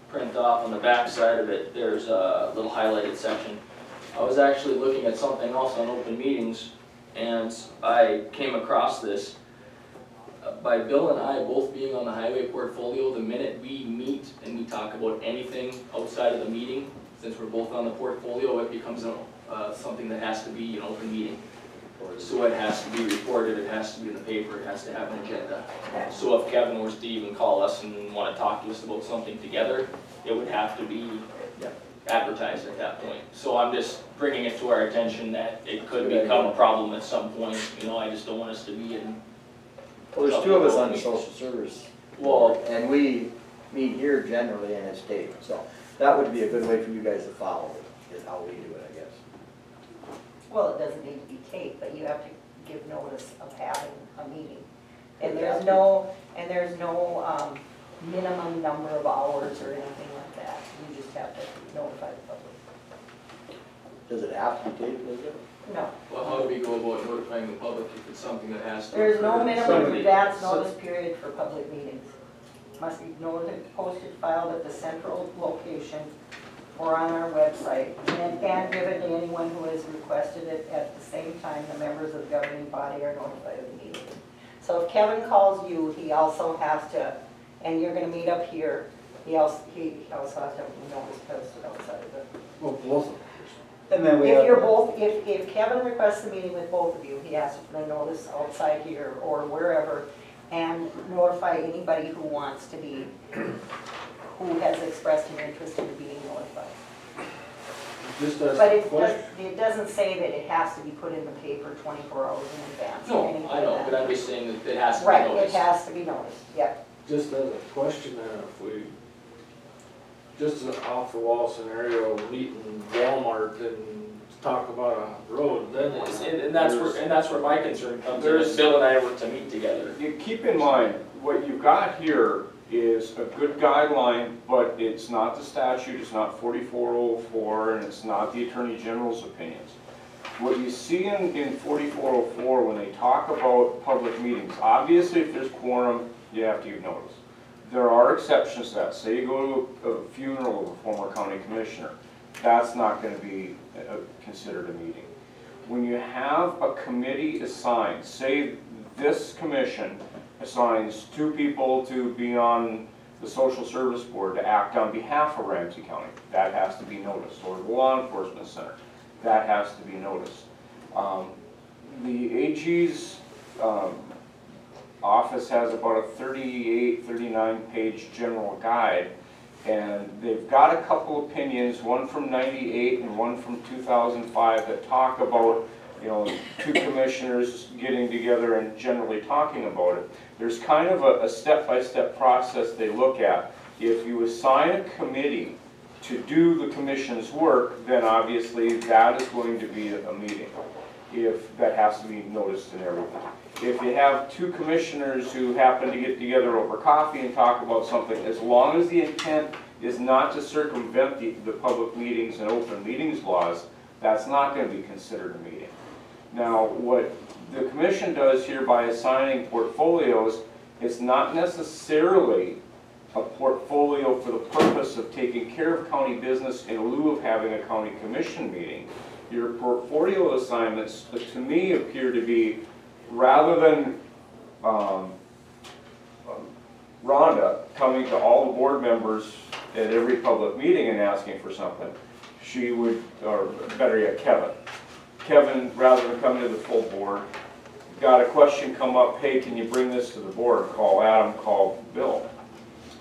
print off, on the back side of it, there's a little highlighted section. I was actually looking at something else on open meetings, and I came across this. By Bill and I both being on the highway portfolio, the minute we meet and we talk about anything outside of the meeting, since we're both on the portfolio, it becomes something that has to be an open meeting. So it has to be reported, it has to be in the paper, it has to have an agenda. So if Kevin was to even call us and want to talk to us about something together, it would have to be advertised at that point. So I'm just bringing it to our attention that it could become a problem at some point. You know, I just don't want us to be in. Well, there's two of us on the social service. Well, and we meet here generally and it's taped, so that would be a good way for you guys to follow it, is how we do it, I guess. Well, it doesn't need to be taped, but you have to give notice of having a meeting. And there's no minimum number of hours or anything like that. You just have to notify the public. Does it have to be taped, does it? No. well, how do we go about notifying the public if it's something that has to? There's no minimum Somebody- advance notice period for public meetings. Must be noted, posted, filed at the central location or on our website, and given to anyone who has requested it. At the same time, the members of the governing body are notified of the meeting. So if Kevin calls you, he also has to, and you're gonna meet up here, he also has to have notice posted outside of it. Well, both of them. And then we If have. you're both, if Kevin requests a meeting with both of you, he has to put a notice outside here or wherever and notify anybody who wants to be, who has expressed an interest in being notified. Just as But a question. it doesn't say that it has to be put in the paper 24 hours in advance. or No, anything I know, like but that. I'm just saying that it has to be Right, it noticed. has to be noticed, yep. Just as a question then, if we, just an off the wall scenario, meet in Walmart and talk about a road, then what? And that's where my concern comes in, There's- is Bill and I were to meet together. You keep in mind, what you've got here is a good guideline, but it's not the statute, it's not 4404, and it's not the Attorney General's opinions. What you see in 4404, when they talk about public meetings, obviously if there's quorum, you have to give notice. There are exceptions to that. Say you go to a funeral of a former county commissioner, that's not going to be considered a meeting. When you have a committee assigned, say this commission assigns 2 people to be on the social service board to act on behalf of Ramsey County, that has to be noticed, or the law enforcement center, that has to be noticed. The AG's office has about a 38, 39-page general guide, and they've got a couple opinions, one from '98 and one from 2005, that talk about, you know, 2 commissioners getting together and generally talking about it. There's kind of a step-by-step process they look at. If you assign a committee to do the commission's work, then obviously that is going to be a meeting. If that has to be noticed and everything. If you have 2 commissioners who happen to get together over coffee and talk about something, as long as the intent is not to circumvent the public meetings and open meetings laws, that's not going to be considered a meeting. Now, what the commission does here by assigning portfolios, it's not necessarily a portfolio for the purpose purpose of taking care of county business in lieu of having a county commission meeting. Your portfolio assignments, to me, appear to be, rather than Rhonda coming to all the board members at every public meeting and asking for something, she would, or better yet, Kevin, rather than coming to the full board, got a question come up, hey, can you bring this to the board? Call Adam, call Bill.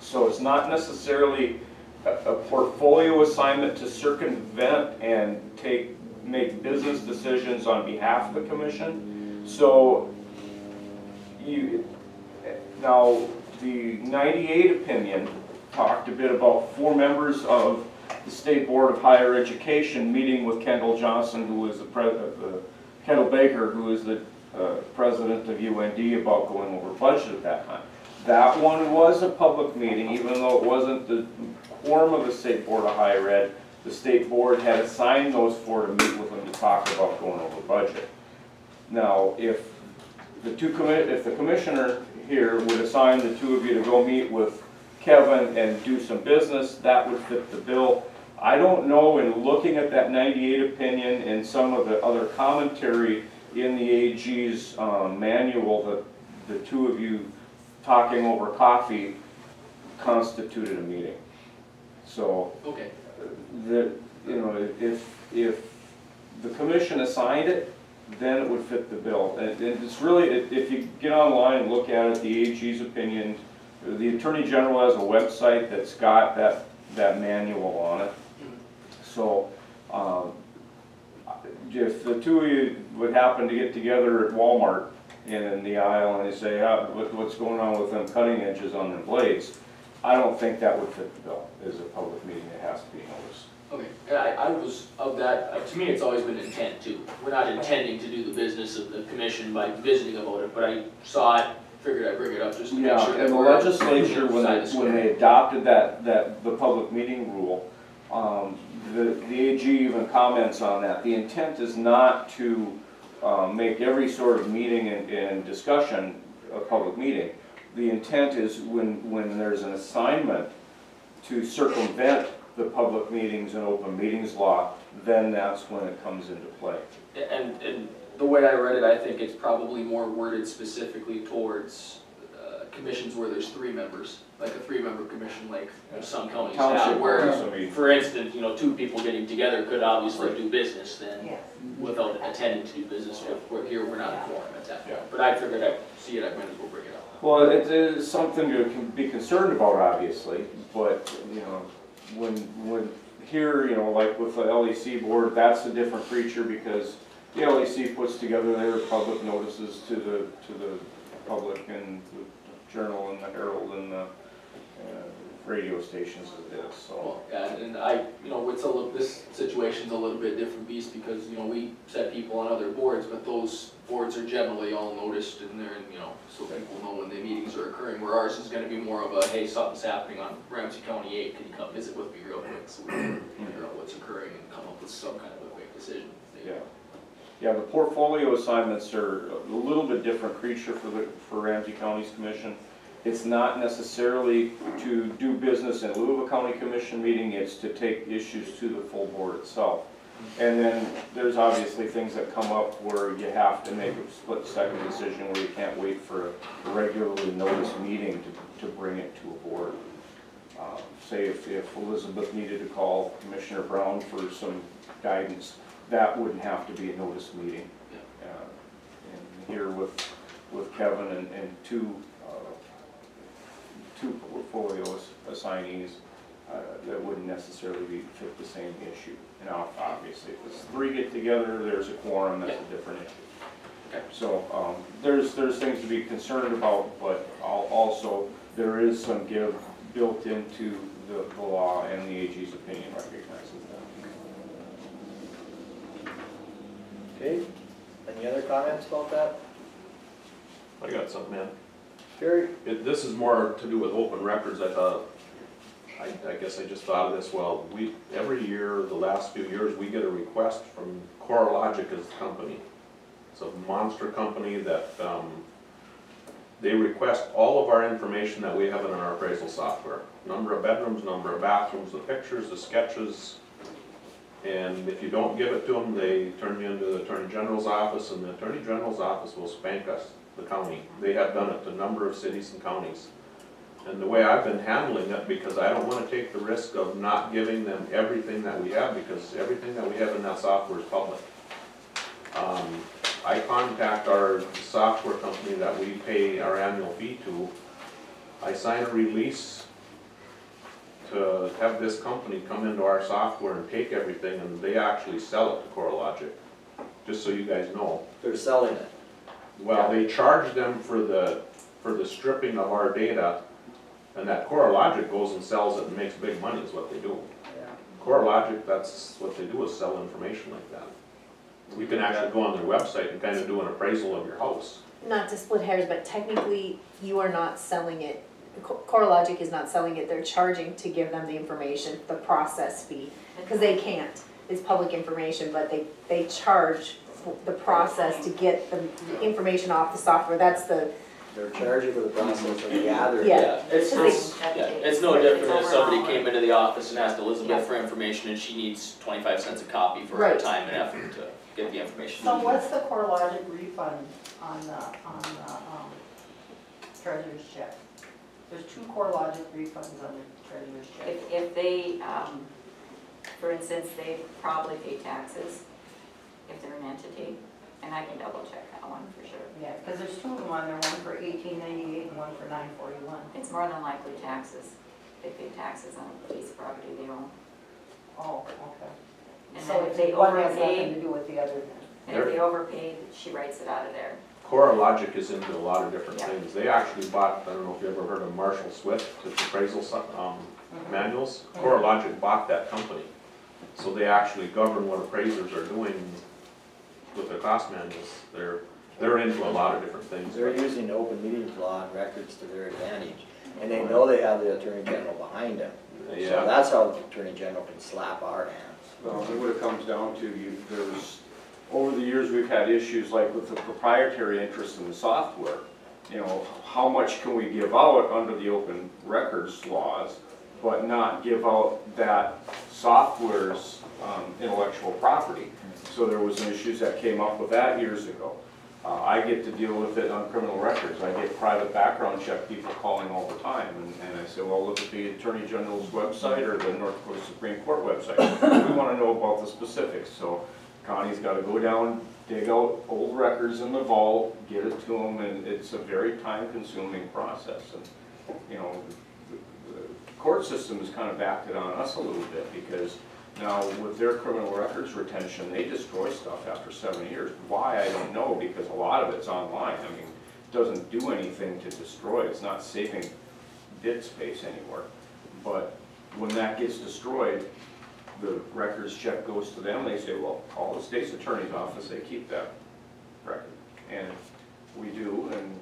So it's not necessarily a portfolio assignment to circumvent and make business decisions on behalf of the commission. So now the 98 opinion talked a bit about 4 members of the State Board of Higher Education meeting with Kendall Johnson, who was Kendall Baker, who is the president of UND, about going over budget at that time. That one was a public meeting, even though it wasn't the quorum of the State Board of Higher Ed. The State Board had assigned those 4 to meet with them to talk about going over budget. Now, if the commissioner here would assign the 2 of you to go meet with Kevin and do some business, that would fit the bill. I don't know, in looking at that 98 opinion and some of the other commentary in the AG's manual, that the 2 of you talking over coffee constituted a meeting. So, Okay. If the commission assigned it, then it would fit the bill. And it's really, if you get online and look at it, the AG's opinion, the Attorney General has a website that's got that manual on it. So, if the 2 of you would happen to get together at Walmart in the aisle and they say, what's going on with them cutting edges on their blades, I don't think that would fit the bill as a public meeting that has to be noticed. Okay, and I was of that, to me, it's always been intent too. We're not intending to do the business of the commission by visiting about it, but I saw it, figured I'd bring it up just to make sure that and the we're legislature, when they adopted the public meeting rule, the AG even comments on that. The intent is not to make every sort of meeting and discussion a public meeting. The intent is when there's an assignment to circumvent the public meetings and open meetings law, then that's when it comes into play. And the way I read it, I think it's probably more worded specifically towards commissions where there's 3 members, like a 3-member commission, like some counties have, where, for instance, 2 people getting together could obviously do business then without attending to do business. Here, we're not in quorum at that point. But I figured I'd see it, I might as well bring it up. Well, it is something to be concerned about, obviously, but, when here, like with the LEC board, that's a different creature, because the LEC puts together their public notices to the public and the Journal and the Herald and the radio stations as it is, so. Well, yeah, and this situation's a little bit different beast, because, we set people on other boards, but those boards are generally all noticed in there, and, so people know when the meetings are occurring, where ours is gonna be more of a, hey, something's happening on Ramsey County 8, can you come visit with me real quick, so we can figure out what's occurring and come up with some kind of a quick decision. Yeah, the portfolio assignments are a little bit different creature for Ramsey County's commission. It's not necessarily to do business in lieu of a county commission meeting, it's to take issues to the full board itself. And then there's obviously things that come up where you have to make a split-second decision, where you can't wait for a regularly noticed meeting to bring it to a board. Say if Elizabeth needed to call Commissioner Brown for some guidance, that wouldn't have to be a noticed meeting. And here with Kevin and two portfolio assignees, that wouldn't necessarily fit the same issue. Now, obviously, if it's 3 get together, there's a quorum, that's a different issue. Okay. So there's things to be concerned about, but also there is some give built into the law, and the AG's opinion recognizes that. Okay, any other comments about that? I got something, man. Gary? This is more to do with open records. I guess I just thought of this. Well, every year, the last few years, we get a request from CoreLogic as a company. It's a monster company that they request all of our information that we have in our appraisal software. Number of bedrooms, number of bathrooms, the pictures, the sketches. And if you don't give it to them, they turn you into the Attorney General's office, and the Attorney General's office will spank us, the county. They have done it to a number of cities and counties. And the way I've been handling it, because I don't want to take the risk of not giving them everything that we have, because everything that we have in that software is public. I contact our software company that we pay our annual fee to. I sign a release to have this company come into our software and take everything, and they actually sell it to CoreLogic, just so you guys know. They're selling it. Well, they charge them for the stripping of our data, and that CoreLogic goes and sells it and makes big money is what they do. Yeah. CoreLogic, that's what they do, is sell information like that. We can actually go on their website and kind of do an appraisal of your house. Not to split hairs, but technically you are not selling it. CoreLogic is not selling it, they're charging to give them the information, the process fee, because they can't. It's public information, but they charge the process to get the information off the software. That's the. They're charging for the process of gathering. Yeah. It's no different if somebody came into the office and asked Elizabeth for information and she needs 25 cents a copy for her Right. time and effort to get the information. So what's the CoreLogic refund on the treasurer's check? There's 2 CoreLogic refunds on the treasurer's check. If they, for instance, they probably pay taxes if they're an entity, and I can double check that one for sure. Yeah, because there's 2 of them on there, one for 1898 and one for 941. It's more than likely taxes. They pay taxes on a piece of property they own. Oh, okay. And So then if if they one has nothing overpay, to do with the other then? and if they overpaid, she writes it out of there. CoreLogic is into a lot of different Yeah. things. They actually bought, I don't know if you ever heard of Marshall Swift, the appraisal manuals. CoreLogic bought that company. So they actually govern what appraisers are doing with their cost manuals. They're into a lot of different things. They're using the open meetings law and records to their advantage, and they know they have the Attorney General behind them. So Yeah. that's how the Attorney General can slap our hands. Well, what it comes down to, over the years, we've had issues like with the proprietary interest in the software. You know, how much can we give out under the open records laws, but not give out that software's intellectual property? So there was some issues that came up with that years ago. I get to deal with it on criminal records. I get private background check people calling all the time, and I say, well, look at the Attorney General's website or the North Dakota Supreme Court website. We want to know about the specifics, so Connie's got to go down, dig out old records in the vault, get it to them, and it's a very time-consuming process. And you know, the court system has kind of backed it on us a little bit, because now with their criminal records retention, they destroy stuff after 7 years. Why, I don't know, because a lot of it's online. I mean, it doesn't do anything to destroy. It's not saving bit space anywhere. But when that gets destroyed, the records check goes to them. They say, well, call the state's attorney's office. They keep that record. And we do, and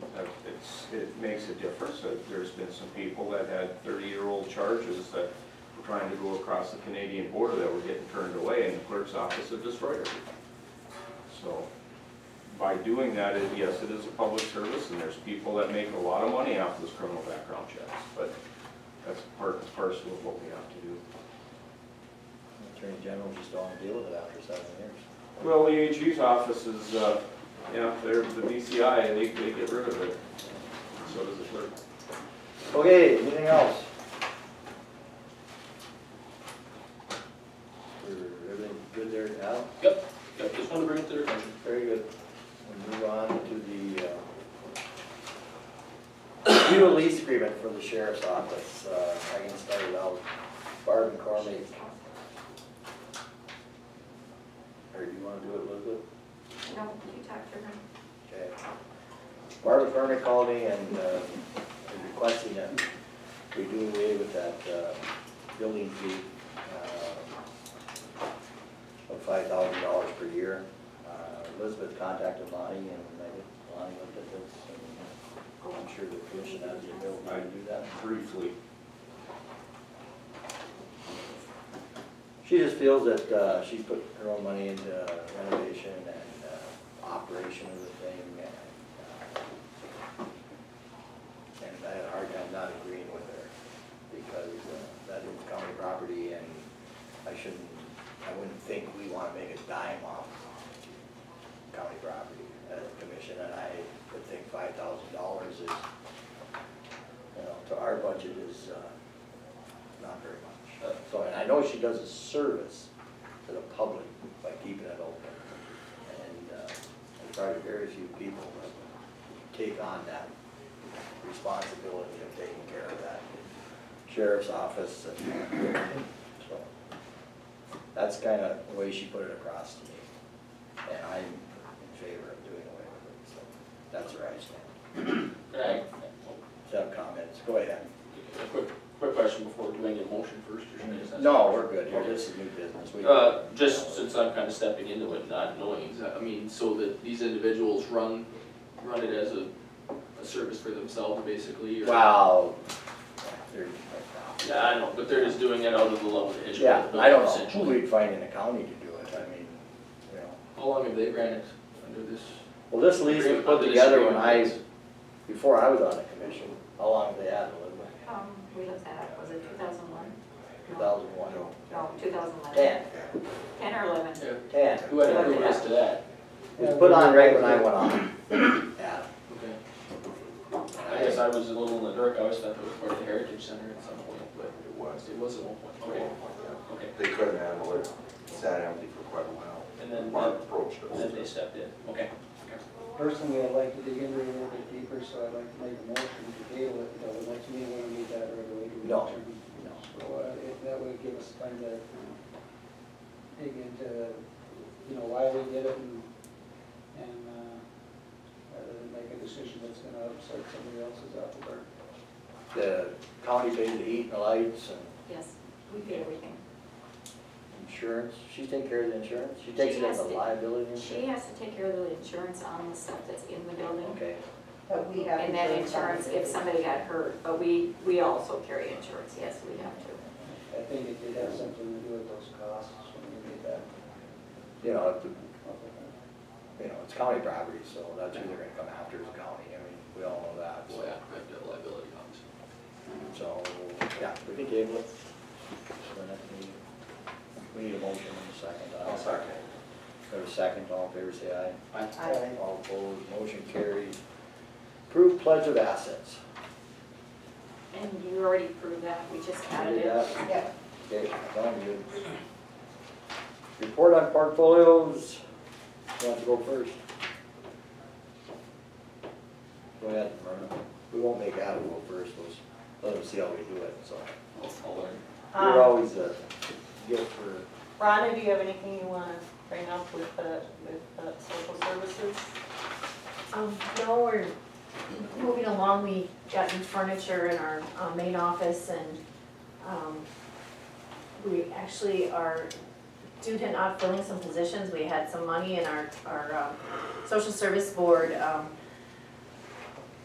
it makes a difference. There's been some people that had 30-year-old charges that were trying to go across the Canadian border that were getting turned away, and the clerk's office had destroyed everything. So by doing that, yes, it is a public service, and there's people that make a lot of money off this criminal background checks, but that's part and parcel of what we have to do. The Attorney General just don't want to deal with it after 7 years. Well, the AG's office is, yeah, they're the DCI, they get rid of it. So does the clerk. Okay, anything else? Everything good there, Al? Yep, just want to bring it to their attention. Very good. We'll move on to the new lease agreement for the sheriff's office. I can start it out. Barb and Cormier. Or do you want to do it, Elizabeth? No, you talk to her. Okay. Barbara Cormier called me and requesting that we do away with that building fee of $5,000 per year. Elizabeth contacted Lonnie, and I think Lonnie looked at this, and I'm sure the commission has the ability to do that. Briefly. She just feels that she's put her own money into renovation and operation of the thing. And, I wouldn't think we wanna make a dime off county property as a commission, and I would think $5,000 is, to our budget is, not very much. So, and I know she does a service to the public by keeping it open. And, there's probably very few people that take on that responsibility of taking care of that. Sheriff's office and, so, that's kind of the way she put it across to me. And I'm in favor of doing away with it, so that's where I stand. Right. Some comments, go ahead. A quick question before, do I get a motion first, or should I just ask? No, we're good, here, this is new business. Just since I'm kind of stepping into it, not knowing exactly, I mean, so that these individuals run it as a service for themselves, basically, or? Wow. Yeah, I know, but they're just doing it out of the love of the history. Yeah, of the I don't building, know who essentially. we'd find in the county to do it, I mean, How long have they ran it under this? Well, this lease was put together when before I was on the commission. How long have they had, Elizabeth? We looked at, was it 2001? 2001? No, 2011. 10. 10 or 11. 10. Who had approved us to that? It was put on right when I went on. Yeah. Okay. I guess I was a little in the dark, I always thought that was part of the Heritage Center at some point, but it was at one point, okay. Okay. They couldn't handle it, sat empty for quite a while. And then, Mark approached us. and then they stepped in, okay. Personally, I'd like to dig into it a little bit deeper, so I'd like to make a motion to table it, but I'd like to meet when we meet that right away. No. So, that would give us time to dig into, why we did it and rather than make a decision that's gonna upset somebody else's apple cart. The county pays the heat and the lights and Yes, we pay everything. insurance. She's taking care of the insurance? She takes it as a liability She insurance? has to take care of the insurance on the stuff that's in the building. Okay. But we have. And then insurance if somebody got hurt, but we also carry insurance, yes, we have to. I think it did have something to do with those costs when we did that. It's county property, so that's who they're gonna come after is the county. I mean, we all know that. Well, yeah, we have to have liability, obviously. So, yeah, we can table it. For the next meeting. We need a motion in a second. I'll second. Got a second, all in favor, say aye. Aye. All opposed, motion carried. Approved pledge of assets. And you already proved that, we just added Did it. that? Yep. Okay, sound good. Report on portfolios. You want to go first? Go ahead, Myrna. We won't make Adam go first, let them see how we do it, so. I'll learn. You're always a gift for. Rhonda, do you have anything you wanna bring up with social services? No, we're moving along. We got new furniture in our main office, and we actually are, due to not filling some positions, we had some money in our social service board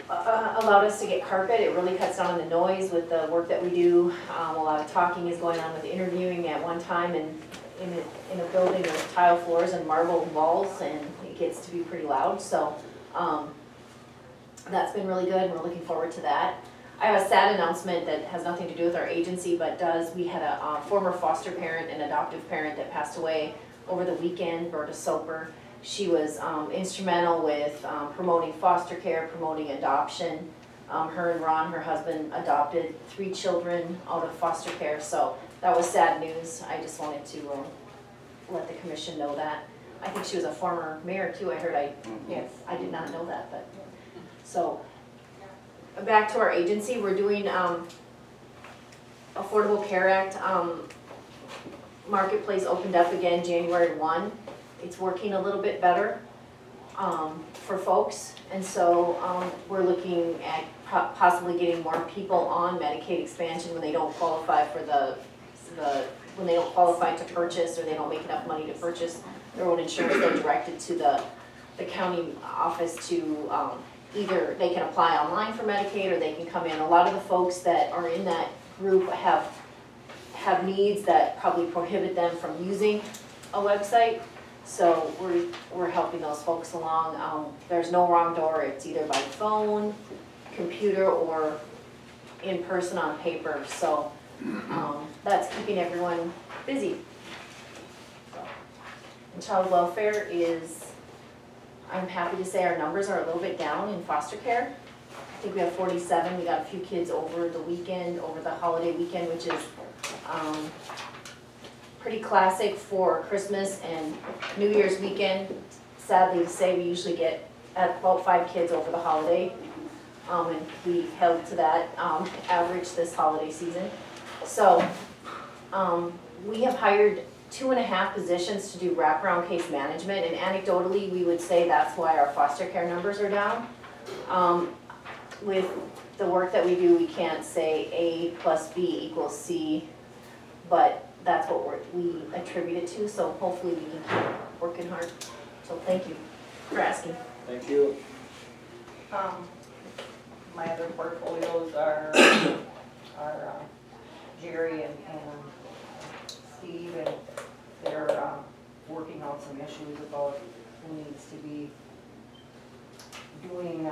allowed us to get carpet. It really cuts down on the noise with the work that we do. A lot of talking is going on with interviewing at one time, and in a building with tile floors and marble walls, and it gets to be pretty loud. So that's been really good, and we're looking forward to that. I have a sad announcement that has nothing to do with our agency, but does. We had a former foster parent and adoptive parent that passed away over the weekend, Berta Soper. She was instrumental with promoting foster care, promoting adoption. Her and Ron, her husband, adopted 3 children out of foster care, so that was sad news. I just wanted to let the commission know that. I think she was a former mayor too, I heard. Yes, I did not know that, but. So, back to our agency, we're doing Affordable Care Act. Marketplace opened up again January 1. It's working a little bit better for folks, and so we're looking at possibly getting more people on Medicaid expansion when they don't qualify for when they don't qualify to purchase, or they don't make enough money to purchase their own insurance. They're directed to the county office to either they can apply online for Medicaid, or they can come in. A lot of the folks that are in that group have needs that probably prohibit them from using a website. So we're helping those folks along. There's no wrong door. It's either by phone, computer, or in person on paper. So that's keeping everyone busy. child welfare is, I'm happy to say our numbers are a little bit down in foster care. I think we have 47, we got a few kids over the weekend, over the holiday weekend, which is pretty classic for Christmas and New Year's weekend. Sadly to say, we usually get at about 5 kids over the holiday. And we held to that average this holiday season. So we have hired 2.5 positions to do wraparound case management, and anecdotally, we would say that's why our foster care numbers are down. With the work that we do, we can't say A plus B equals C, but that's what we attribute it to, so hopefully we can keep working hard. So thank you for asking. Thank you. My other portfolios are Jerry and Steve, and they're working out some issues about who needs to be doing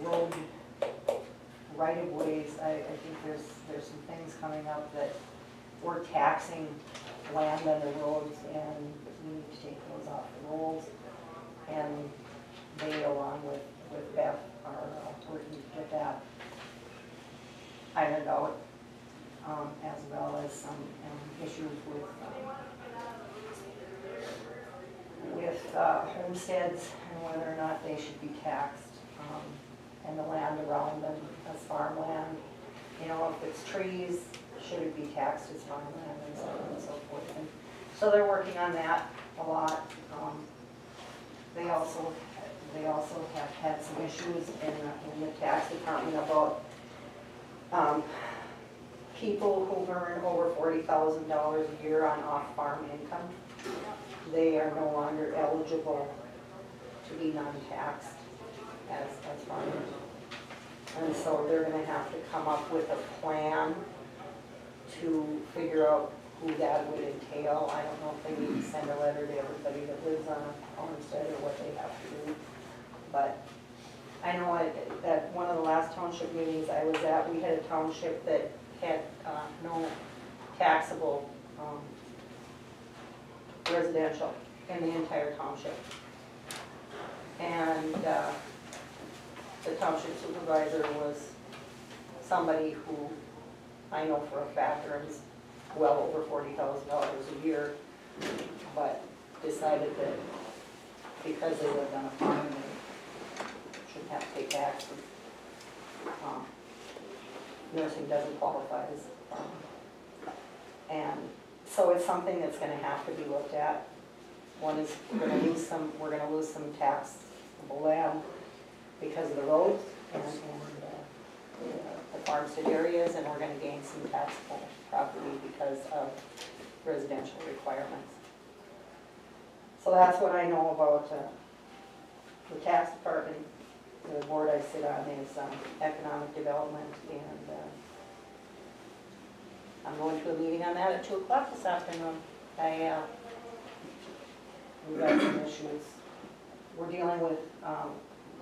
road right-of-ways. I think there's some things coming up that we're taxing land on the roads, and we need to take those off the rolls. And they, along with Beth, are working to get that ironed out, as well as some issues with homesteads and whether or not they should be taxed, and the land around them as farmland. You know, if it's trees, should it be taxed as farmland, and so on and so forth. And so they're working on that a lot. They also have had some issues in the tax department about people who earn over $40,000 a year on off-farm income. They are no longer eligible to be non-taxed as farmers. And so they're gonna have to come up with a plan to figure out who that would entail. I don't know if they need to send a letter to everybody that lives on a homestead or what they have to do. But I know at one of the last township meetings I was at, we had a township that had no taxable residential in the entire township. And the township supervisor was somebody who I know for a fact earns well over $40,000 a year, but decided that because they lived on a farm, they shouldn't have to pay tax. Nursing doesn't qualify as a farm. And so it's something that's going to have to be looked at. One is we're going to lose some taxable land because of the roads and the farmstead areas, and we're going to gain some taxable property because of residential requirements. So that's what I know about the tax department. The board I sit on is economic development, and I'm going to a meeting on that at 2 o'clock this afternoon. We've got some issues we're dealing with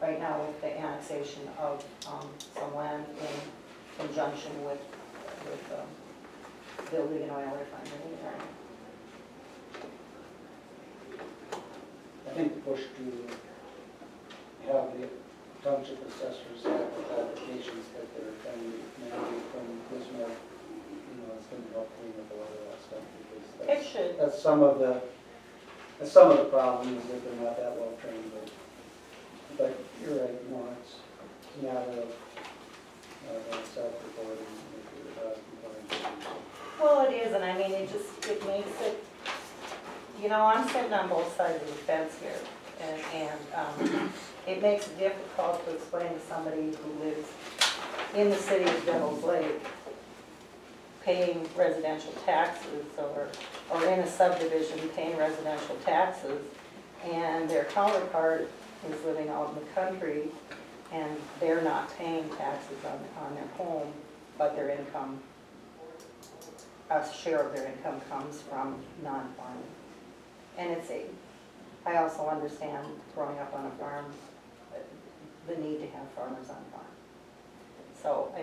right now with the annexation of some land in conjunction with building an oil refinery there. I think the push to have the township assessors have applications that they're trying to mandate from Bismarck, you know, it's going to help clean up a lot of that stuff, because It should. that's some of the problems, that they're not that well trained. But you're right, you know, it's a matter of self-reporting if you're compliant. Well, it is, and I mean, it makes it, you know, I'm sitting on both sides of the fence here, and it makes it difficult to explain to somebody who lives in the city of Devil's Lake, paying residential taxes, or in a subdivision paying residential taxes, and their counterpart is living out in the country, and they're not paying taxes on their home, but their income, a share of their income comes from non-farming. And I also understand growing up on a farm, the need to have farmers on farm. So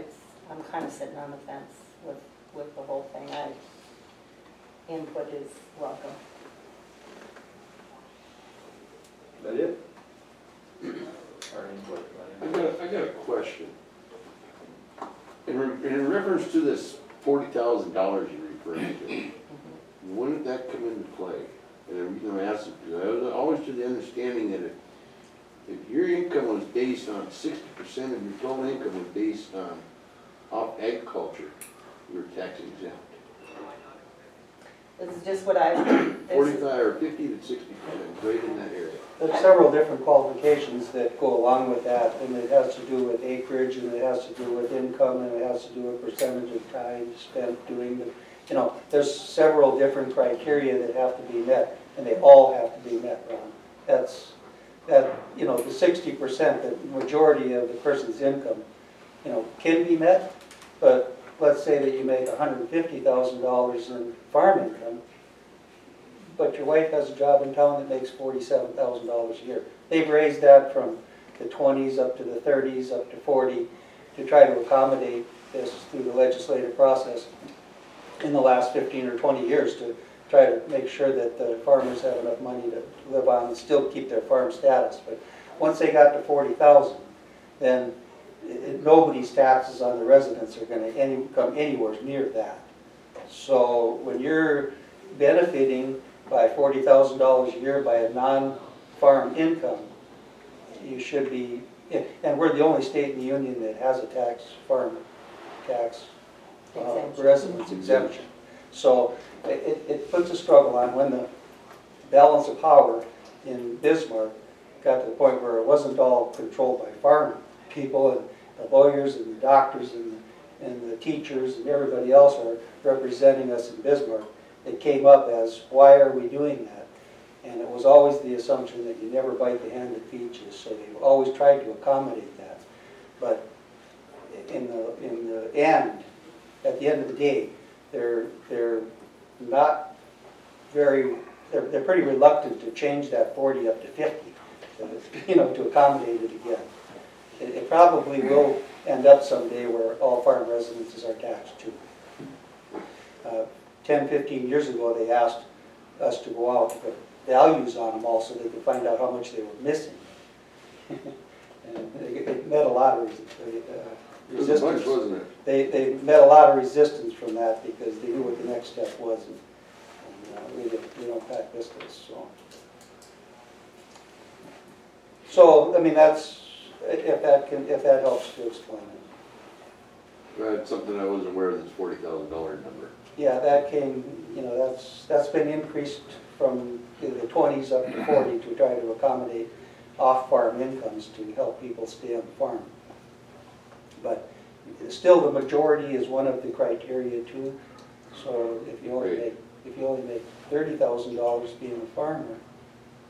I'm kind of sitting on the fence with the whole thing. Input is welcome. that it? Our input. I got a question. In reference to this $40,000 you're referring to, when did that come into play? And the reason I asked is because I was always to the understanding that if your income was based on 60% of your total income was based on agriculture, you were tax exempt. This is just what I, 45 or 50 to 60%, right in that area. There's several different qualifications that go along with that, and it has to do with acreage, and it has to do with income, and it has to do with percentage of time spent doing the, you know, there's several different criteria that have to be met, and they all have to be met, Ron. That, you know, the 60%, the majority of the person's income, you know, can be met, but let's say that you make $150,000 in farm income, but your wife has a job in town that makes $47,000 a year. They've raised that from the 20s up to the 30s, up to 40, to try to accommodate this through the legislative process in the last 15 or 20 years to try to make sure that the farmers have enough money to live on and still keep their farm status. But once they got to 40,000, then nobody's taxes on the residents are going to come anywhere near that. So when you're benefiting by $40,000 a year by a non-farm income, you should be, and we're the only state in the union that has a farm tax residence exemption. So it puts a struggle on when the balance of power in Bismarck got to the point where it wasn't all controlled by farm people, and the lawyers and the doctors and the teachers and everybody else are representing us in Bismarck. It came up as, why are we doing that? And it was always the assumption that you never bite the hand that feeds you, so they always tried to accommodate that. But in the end, at the end of the day, they're not very, they're pretty reluctant to change that 40 up to 50, you know, to accommodate it again. It probably will end up someday where all farm residences are taxed too. 10, 15 years ago, they asked us to go out and put values on them all so they could find out how much they were missing. And it met a lot of resistance. It was a bunch, wasn't it? They met a lot of resistance from that because they knew what the next step was. And we don't pack vistas, so I mean, that's, if that helps to explain it. That's something I wasn't aware of, this $40,000 number. Yeah, that came, you know, that's been increased from the 20s up to 40 to try to accommodate off-farm incomes to help people stay on the farm. But still, the majority is one of the criteria too. So if you only make $30,000 being a farmer,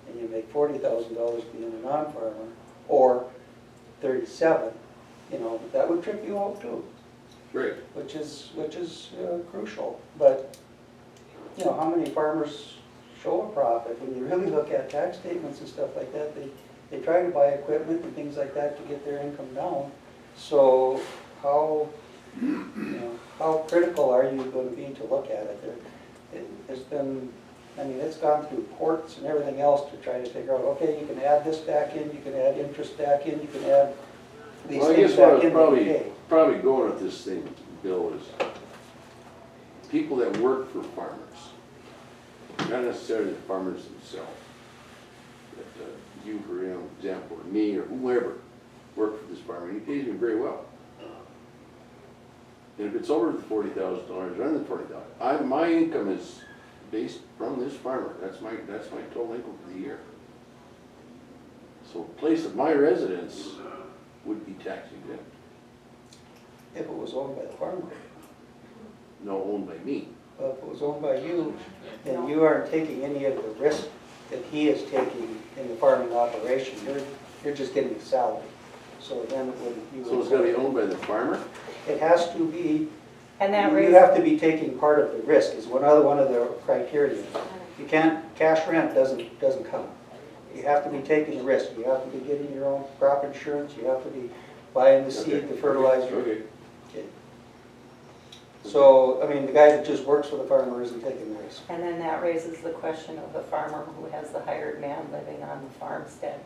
and you make $40,000 being a non-farmer, or 37, you know, that would trip you out too. Right. Which is crucial. But you know, how many farmers show a profit? When you really look at tax statements and stuff like that, they try to buy equipment and things like that to get their income down. So how critical are you going to be to look at it? There's been, I mean, it's gone through courts and everything else to try to figure out, okay, you can add this back in, you can add interest back in, you can add these things back in. Well, I guess what I was probably going with this thing, Bill, is people that work for farmers, not necessarily the farmers themselves. That you, for example, or me, or whoever, work for this farmer, he pays me very well. And if it's over the $40,000 or under the $40,000, my income is based from this farmer. That's my total income for the year. So place of my residence would be tax exempt. If it was owned by the farmer. No, owned by me. Well, if it was owned by you, then you aren't taking any of the risk that he is taking in the farming operation. You're just getting a salary. So then it wouldn't. So it's got to be owned by the farmer? It has to be. And that you have to be taking part of the risk is one of the criteria. You can't, cash rent doesn't count. You have to be taking the risk. You have to be getting your own crop insurance. You have to be buying the seed, the fertilizer. Okay. So, I mean, the guy that just works for the farmer isn't taking the risk. And then that raises the question of the farmer who has the hired man living on the farmstead.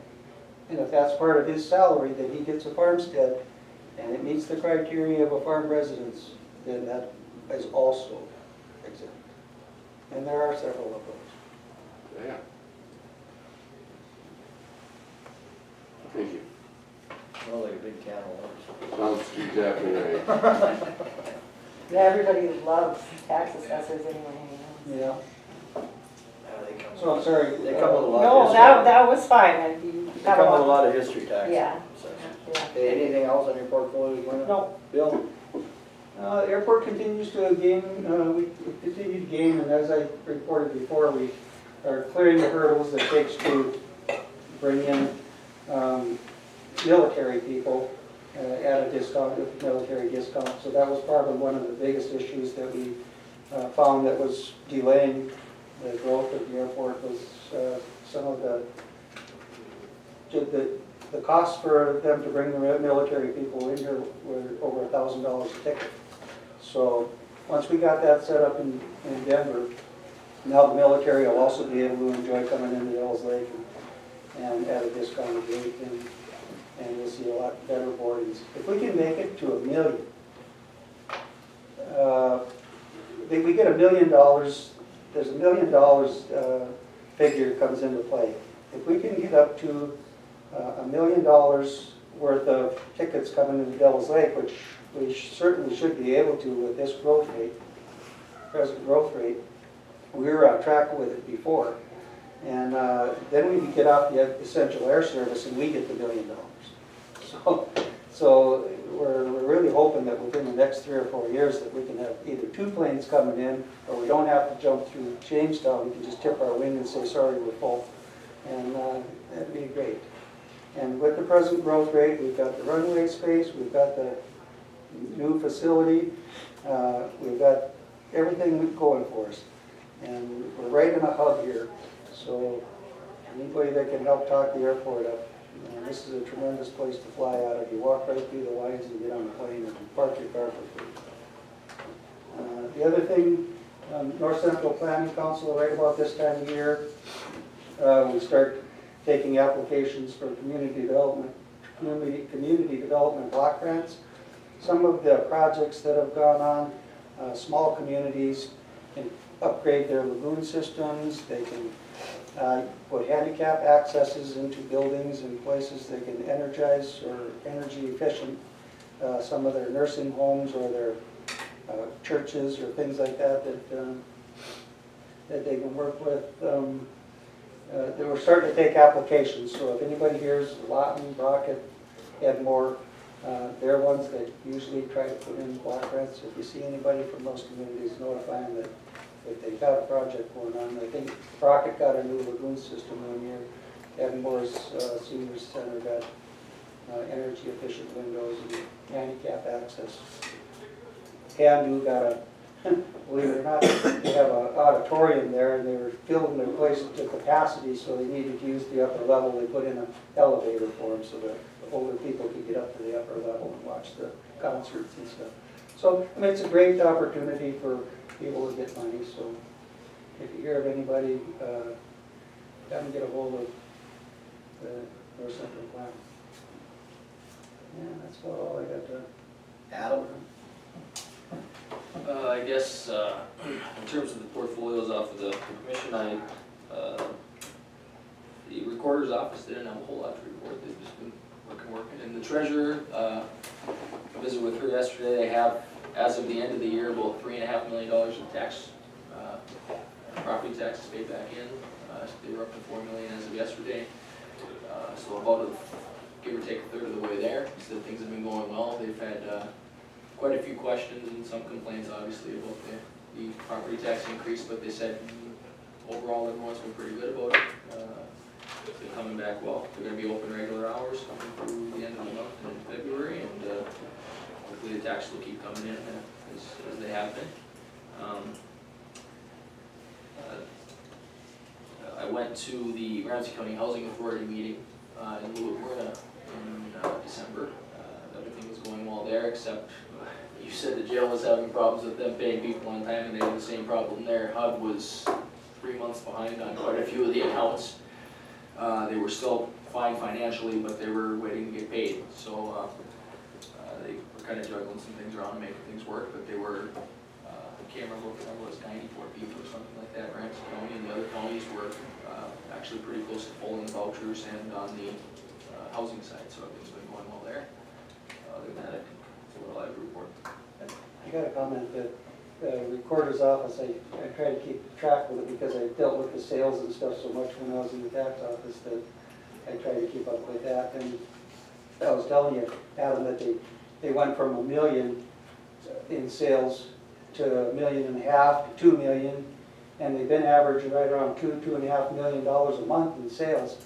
And if that's part of his salary, that he gets a farmstead, and it meets the criteria of a farm residence, then that is also exempt. And there are several of those. Yeah. Thank you. Well, like a big can of worms. Sounds exactly right. Yeah, everybody loves tax assessors anyway. Yeah. Yeah, they come. So I'm sorry. They come with a lot of No, history. that was fine. And you They got come with a a lot of history tax. Yeah. assessments. Hey, anything else on your portfolio, Glenn? No. Bill? The airport continues to gain, we continue to gain, and as I reported before, we are clearing the hurdles that it takes to bring in military people at a discount, with military discount. So that was probably one of the biggest issues that we found that was delaying the growth of the airport was some of the costs for them to bring the military people in here were over $1,000 a ticket. So once we got that set up in Denver, now the military will also be able to enjoy coming into Devils Lake and at a discounted rate, and we'll see a lot better boardings. If we can make it to $1 million, we get $1 million, there's $1 million figure comes into play. If we can get up to $1 million worth of tickets coming into Devils Lake, which we certainly should be able to with this growth rate, present growth rate. We were on track with it before. And then we get off the essential air service and we get the $1 million. So we're really hoping that within the next 3 or 4 years that we can have either 2 planes coming in, or we don't have to jump through Jamestown. We can just tip our wing and say, sorry, we're full. And that'd be great. And with the present growth rate, we've got the runway space, we've got the new facility, we've got everything going for us. And we're right in a hub here, so anybody that can help talk the airport up, this is a tremendous place to fly out of. You walk right through the lines and get on the plane and park your car for free. The other thing, North Central Planning Council, right about this time of year, we start taking applications for community development block grants. Some of the projects that have gone on, small communities can upgrade their lagoon systems, they can put handicap accesses into buildings and places, they can energize or energy efficient some of their nursing homes or their churches or things like that that they can work with. They were starting to take applications, so if anybody hears Lawton, Brockett, Edmore, they're ones that usually try to put in block grants. If you see anybody from those communities, notify them that they've got a project going on. I think Brockett got a new lagoon system 1 year. Edmore's senior center got energy efficient windows and handicap access. Candu got a, believe it or not, they have an auditorium there, and they were filling their place to capacity, so they needed to use the upper level. They put in an elevator for them so that the older people could get up to the upper level and watch the concerts and stuff. So, I mean, it's a great opportunity for people to get money, so if you hear of anybody, have them get a hold of the North Central Plan. Yeah, that's about all I got to Adam? I guess, in terms of the portfolios off of the commission, the recorder's office didn't have a whole lot to report. They've just been working. And the treasurer, I visited with her yesterday. They have, as of the end of the year, about $3.5 million in tax, property taxes paid back in. They were up to $4 million as of yesterday. So about give or take a third of the way there. So things have been going well. They've had quite a few questions and some complaints, obviously, about the property tax increase, but they said overall everyone's been pretty good about it. They're coming back well. They're going to be open regular hours coming through the end of the month in February, and hopefully the taxes will keep coming in as they have been. I went to the Ramsey County Housing Authority meeting in Louisville in December. Everything was going well there, except you you said the jail was having problems with them paying people on time, and they had the same problem there. HUD was 3 months behind on quite a few of the accounts. They were still fine financially, but they were waiting to get paid, so, they were kind of juggling some things around and making things work, but they were, I can't remember what the number was, 94 people or something like that in Ramsey County, and the other counties were, actually pretty close to full in the vouchers and on the, housing side, so everything's been going well there. Other than that, it's a little out of report. I got a comment that the recorder's office, I try to keep track with it because I dealt with the sales and stuff so much when I was in the tax office that I try to keep up with that. And I was telling you, Adam, that they went from $1 million in sales to $1.5 million to $2 million, and they've been averaging right around $2.5 million a month in sales.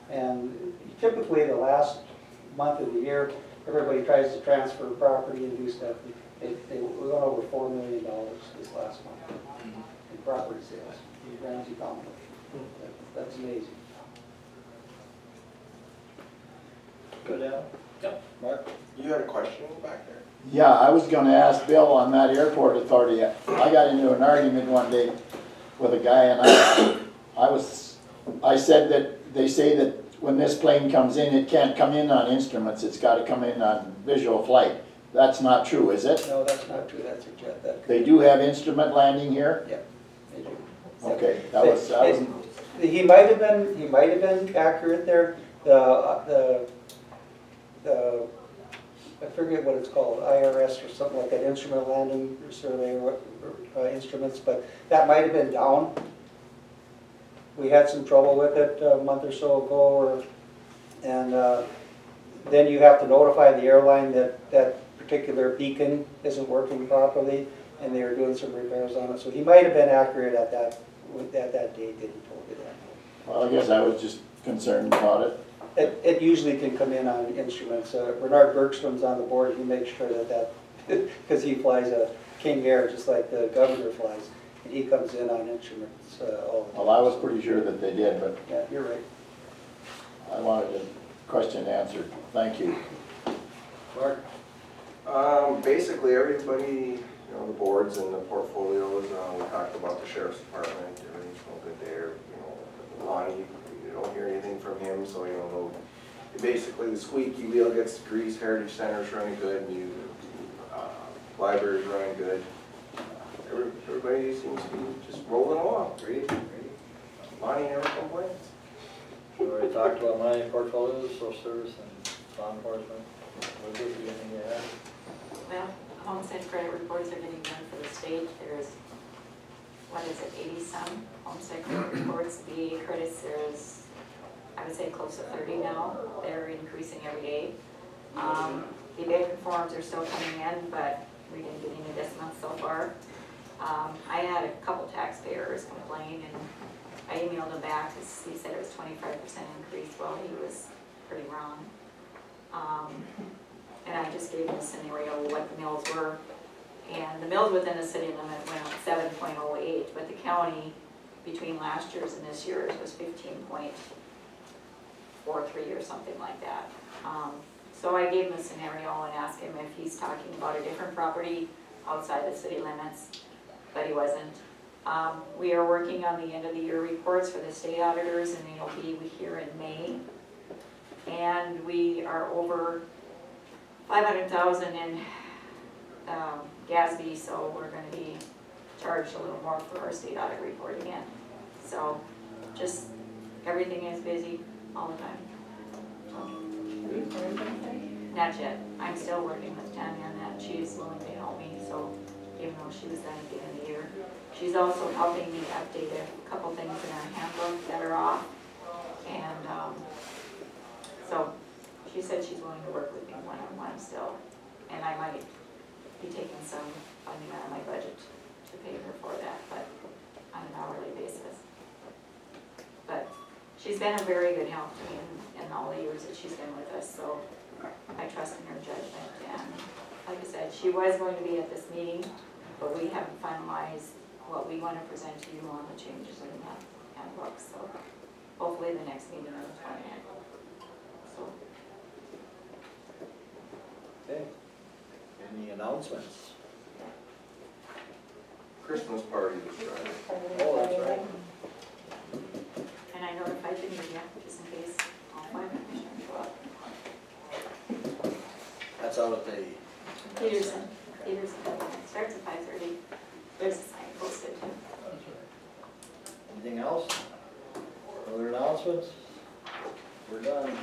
And typically the last month of the year, everybody tries to transfer property and do stuff. We went over $4 million this last month in property sales in Ramsey County. That's amazing. Good, Al? Yep. Mark? You had a question back there? Yeah, I was gonna ask Bill on that airport authority. I got into an argument one day with a guy, and I said that they say that when this plane comes in, it can't come in on instruments, it's gotta come in on visual flight. That's not true, is it? No, that's not true. That's a jet. That They do have instrument landing here? Yeah, they do. Okay, that was, He might have been accurate there. I forget what it's called, IRS or something like that, instrument landing survey instruments, but that might have been down. We had some trouble with it a month or so ago, and then you have to notify the airline that that particular beacon isn't working properly, and they are doing some repairs on it. So he might have been accurate at that date that he told you that. well, I guess I was just concerned about it. It usually can come in on instruments. Bernard Bergstrom's on the board. He makes sure that because he flies a King Air just like the governor flies, and he comes in on instruments all the time. Well, I was pretty sure that they did, but Yeah, you're right. I wanted the question answered. Thank you. Mark? Basically, everybody, you know, the boards and the portfolios, we talked about the sheriff's department, everything's going good there. You know, Lonnie, you don't hear anything from him, so you don't know. Basically, the squeaky wheel gets greased, Heritage Center's running good, library's running good. Everybody seems to be just rolling along, right? Lonnie never complains. We already talked about money portfolios, social service, and law enforcement. What do you think you have? Well, homestead credit reports are getting done for the state. There's, what is it, 80-some homestead credit reports. VA credits, there's, I would say, close to 30 now. They're increasing every day. The abatement forms are still coming in, but we didn't get any this month so far. I had a couple taxpayers complain, and I emailed him back because he said it was 25% increase. Well, he was pretty wrong. And I just gave him a scenario of what the mills were. And the mills within the city limit went up 7.08, but the county between last year's and this year's was 15.43 or something like that. So I gave him a scenario and asked him if he's talking about a different property outside the city limits, but he wasn't. We are working on the end of the year reports for the state auditors, and they'll be here in May. And we are over 500,000 in GASB, so we're going to be charged a little more for our state audit report again. So just everything is busy all the time. Not yet. I'm still working with Tanya on that. She's willing to help me, so even though she was done at the end of the year. She's also helping me update a couple things in our handbook that are off. And so she said she's willing to work with me one-on-one still. And I might be taking some funding out of my budget to pay her for that, but on an hourly basis. But she's been a very good help to me in all the years that she's been with us, so I trust in her judgment. And like I said, she was going to be at this meeting, but we haven't finalized what we want to present to you on the changes in the handbook. So hopefully the next meeting on the 20th. So. Okay. Any announcements? Christmas party this Friday. Oh, that's right. And I notified the media, just in case all five commissioners go up. That's out at the. Peterson, it starts at 5:30. There's a sign posted too. Anything else? Other announcements? We're done.